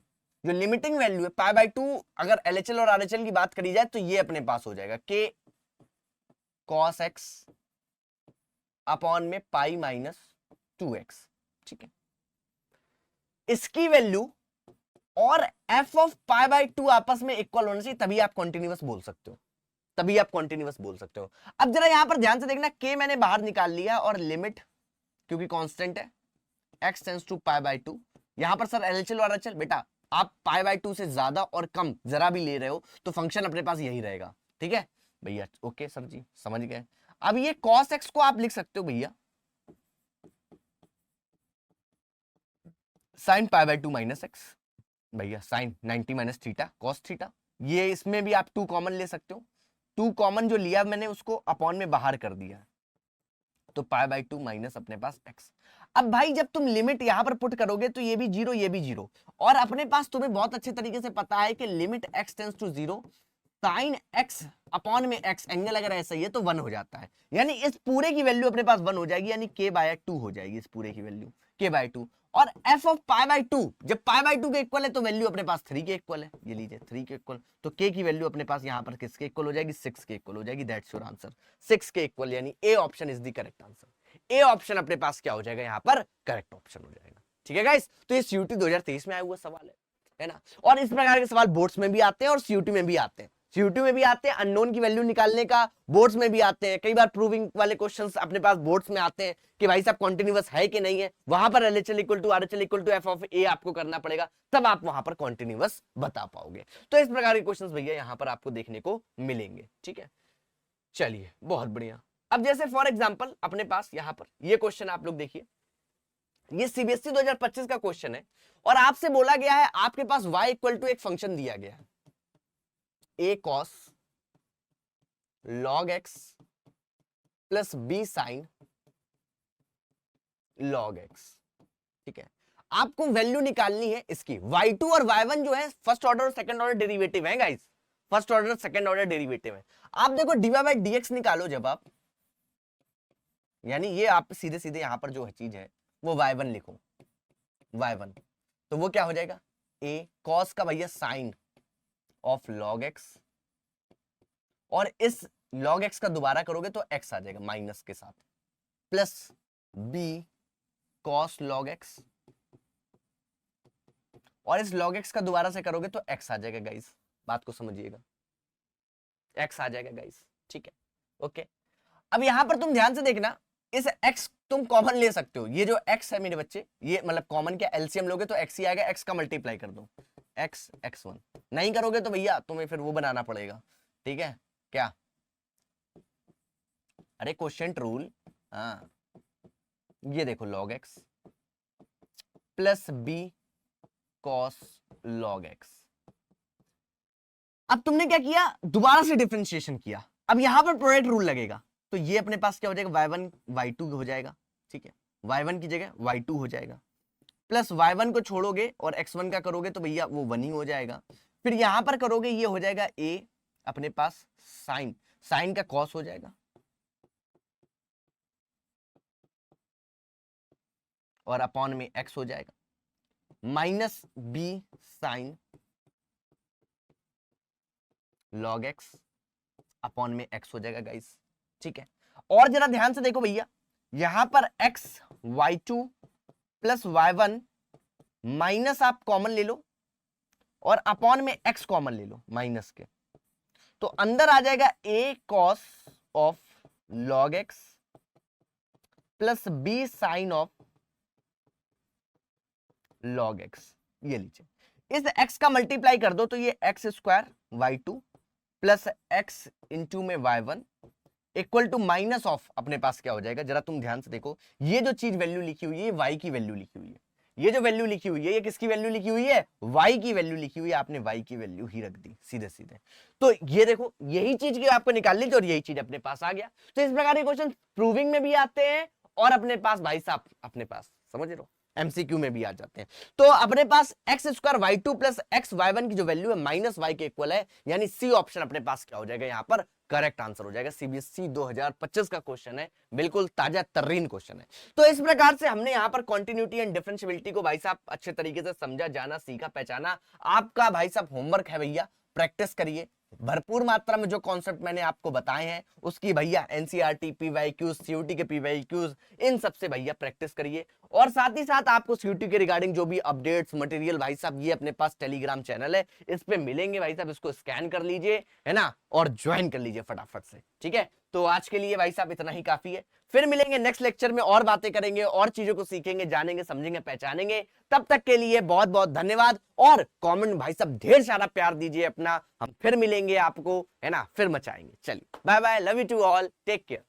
जो लिमिटिंग वैल्यू है पाई बाय 2, अगर एलएचएल और आरएचएल की बात करी जाए तो ये अपने पास हो जाएगा k cos x अपॉन में पाई माइनस 2x। ठीक है, इसकी वैल्यू और F of pi by to आपस में इक्वल होना चाहिए, तभी आप कॉन्टिन्यूअस बोल सकते हो, तभी आप कॉन्टिन्यूअस बोल सकते हो। अब जरा यहां पर ध्यान से देखना, के मैंने बाहर निकाल लिया और लिमिट क्योंकि कांस्टेंट है x tends to pi by two. यहां पर सर एलएचएल और आरएचएल, बेटा आप पाई बाई टू से ज्यादा और कम जरा भी ले रहे हो तो फंक्शन अपने पास यही रहेगा, ठीक है भैया। ओके सर जी समझ गए। अब ये cos x को आप लिख सकते हो भैया sine pi by two minus x, भैया sine 90 minus theta cos theta. ये इसमें भी आप 2 कॉमन ले सकते हो, 2 कॉमन जो लिया मैंने उसको अपॉन में बाहर कर दिया, तो पाई बाई टू माइनस अपने पास एक्स। अब भाई जब तुम लिमिट यहां पर पुट करोगे तो ये भी जीरो ये भी जीरो, और अपने पास तुम्हें बहुत अच्छे तरीके से पता है कि limit x tends to zero sine x upon में x, एंगल अगर ऐसा ही है तो 1 हो जाता है, यानी इस पूरे की वैल्यू अपने पास 1 हो जाएगी, यानी k बाय 2 हो जाएगी इस पूरे की वैल्यू k बाय 2। और f of pi by to, जब पाई बाई टू के इक्वल है तो वैल्यू अपने पास 3 के इक्वल है, ये लीजिए 3 के इक्वल, तो k की वैल्यू अपने पास यहां पर किसके इक्वल हो जाएगी 6 के इक्वल हो जाएगी। दैट्स योर आंसर 6 के इक्वल, यानी A option is the correct answer. A option अपने पास क्या हो जाएगा यहाँ पर करेक्ट ऑप्शन हो जाएगा, ठीक है गाइस। तो ये सीयूटी 2023 में आया हुआ सवाल है ना, और इस प्रकार के सवाल बोर्ड्स में भी आते हैं और सीयूटी में भी आते हैं, सीयूटी में भी आते हैं अननोन की वैल्यू निकालने का, बोर्ड्स में भी आते हैं, कई बार प्रूविंग वाले क्वेश्चंस अपने पास बोर्ड्स में आते हैं कि भाई साहब कॉन्टिन्यूअस है कि नहीं है, वहां पर LHL equal to RHL equal to F of a आपको करना पड़ेगा, तब आप वहां पर कॉन्टिन्यूअस बता पाओगे। तो इस प्रकार के क्वेश्चंस भैया यहाँ पर आपको देखने को मिलेंगे, ठीक है। चलिए बहुत बढ़िया। अब जैसे फॉर एग्जांपल अपने पास यहां पर ये क्वेश्चन आप लोग देखिए, ये सीबीएसई 2025 का क्वेश्चन है और आपसे बोला गया है आपके पास y इक्वल टू एक फंक्शन दिया गया है a cos log x plus b sin log x, ठीक है। आपको वैल्यू निकालनी है इसकी, y2 और y1 जो है फर्स्ट ऑर्डर और सेकंड ऑर्डर डेरिवेटिव है guys, first order second order derivative है। आप देखो dy बाई dx निकालो जब आप, यानी ये आप सीधे सीधे यहां पर जो चीज है वो y1 लिखो, y1 तो वो क्या हो जाएगा a cos का भैया साइन ऑफ log x, और इस log x का दोबारा करोगे तो x आ जाएगा माइनस के साथ, plus b cos log x, और इस log x का दोबारा से करोगे तो x आ जाएगा गाइस, बात को समझिएगा x आ जाएगा गाइस, ठीक है ओके। अब यहां पर तुम ध्यान से देखना, इस x तुम कॉमन ले सकते हो, ये जो x है मेरे बच्चे ये मतलब कॉमन क्या एलसीएम लोगे तो x ही आएगा, x का मल्टीप्लाई कर दो x x1, नहीं करोगे तो भैया तुम्हें फिर वो बनाना पड़ेगा, ठीक है क्या, अरे क्वोशिएंट रूल, हाँ ये देखो log x plus b cos log x। अब तुमने क्या किया दोबारा से डिफरेंशिएशन किया, अब यहां पर प्रोडक्ट रूल लगेगा, तो ये अपने पास क्या हो जाएगा y1 y2 हो जाएगा, ठीक है y1 की जगह y2 हो जाएगा, प्लस y1 को छोड़ोगे और x1 का करोगे तो भैया वो 1 ही हो जाएगा, फिर यहां पर करोगे ये हो जाएगा a अपने पास साइन, साइन का cos हो जाएगा, और अपॉन में x हो जाएगा, minus b sine log x upon में x हो जाएगा गाइस, ठीक है। और जरा ध्यान से देखो भैया यहां पर x y2 plus y1 minus आप कॉमन ले लो और अपॉन में x कॉमन ले लो माइनस के, तो अंदर आ जाएगा a cos of log x plus b sine of log x, ये लीजिए इस x का मल्टीप्लाई कर दो तो ये x square y2 plus x into में y1 equal to minus of अपने पास क्या हो जाएगा, जरा तुम ध्यान से देखो ये जो चीज वैल्यू लिखी हुई है y की वैल्यू लिखी हुई है, ये जो वैल्यू लिखी हुई है ये किसकी वैल्यू लिखी हुई है y की वैल्यू लिखी हुई है, आपने y की वैल्यू ही रख दी सीधे सीधे, तो ये देखो यही चीज की आपको निकालनी थी और यही चीज अपने पास आ गया। तो इस प्रकार के क्वेश्चन प्रूविंग में भी आते हैं और अपने पास भाई साहब अपने पास समझ रहे हो एमसीक्यू में भी आ जाते हैं। तो अपने पास x square y2 plus x y1 की जो वैल्यू है माइनस y के इक्वल है, यानी सी ऑप्शन अपने पास क्या हो जाएगा यहाँ पर करेक्ट आंसर हो जाएगा। सीबीएसई 2025 का क्वेश्चन है, बिल्कुल ताजा तर्रीन क्वेश्चन है। तो इस प्रकार से हमने यहाँ पर कॉन्टिन्यूटी एंड डिफरेंशियबिलिटी को भाई साहब अच्छे तरीके से समझा, जाना, सीखा, पहचाना। आपका भाई साहब होमवर्क है भैया, प्रैक्टिस करिए भरपूर मात्रा में, जो कॉन्सेप्ट मैंने आपको बताए हैं उसकी भैया एनसीईआरटी, पीवाईक्यूज, सीयूटी के पीवाईक्यूज, इन सब से भैया प्रैक्टिस करिए और साथ ही साथ आपको सीयूटी के रिगार्डिंग जो भी अपडेट्स मटेरियल भाई साहब ये अपने पास टेलीग्राम चैनल है, इस पे मिलेंगे भाई साहब, इसको स्कैन कर लीजिए, है ना, और ज्वाइन कर लीजिए फटाफट से, ठीक है। तो आज के लिए भाई साहब इतना ही काफी है, फिर मिलेंगे नेक्स्ट लेक्चर में और बातें करेंगे और चीजों को सीखेंगे, जानेंगे, समझेंगे, पहचानेंगे। तब तक के लिए बहुत बहुत धन्यवाद और कमेंट भाई साहब ढेर सारा प्यार दीजिए अपना। हम फिर मिलेंगे आपको, है ना, फिर मचाएंगे। चलिए bye bye, love you to all, take care.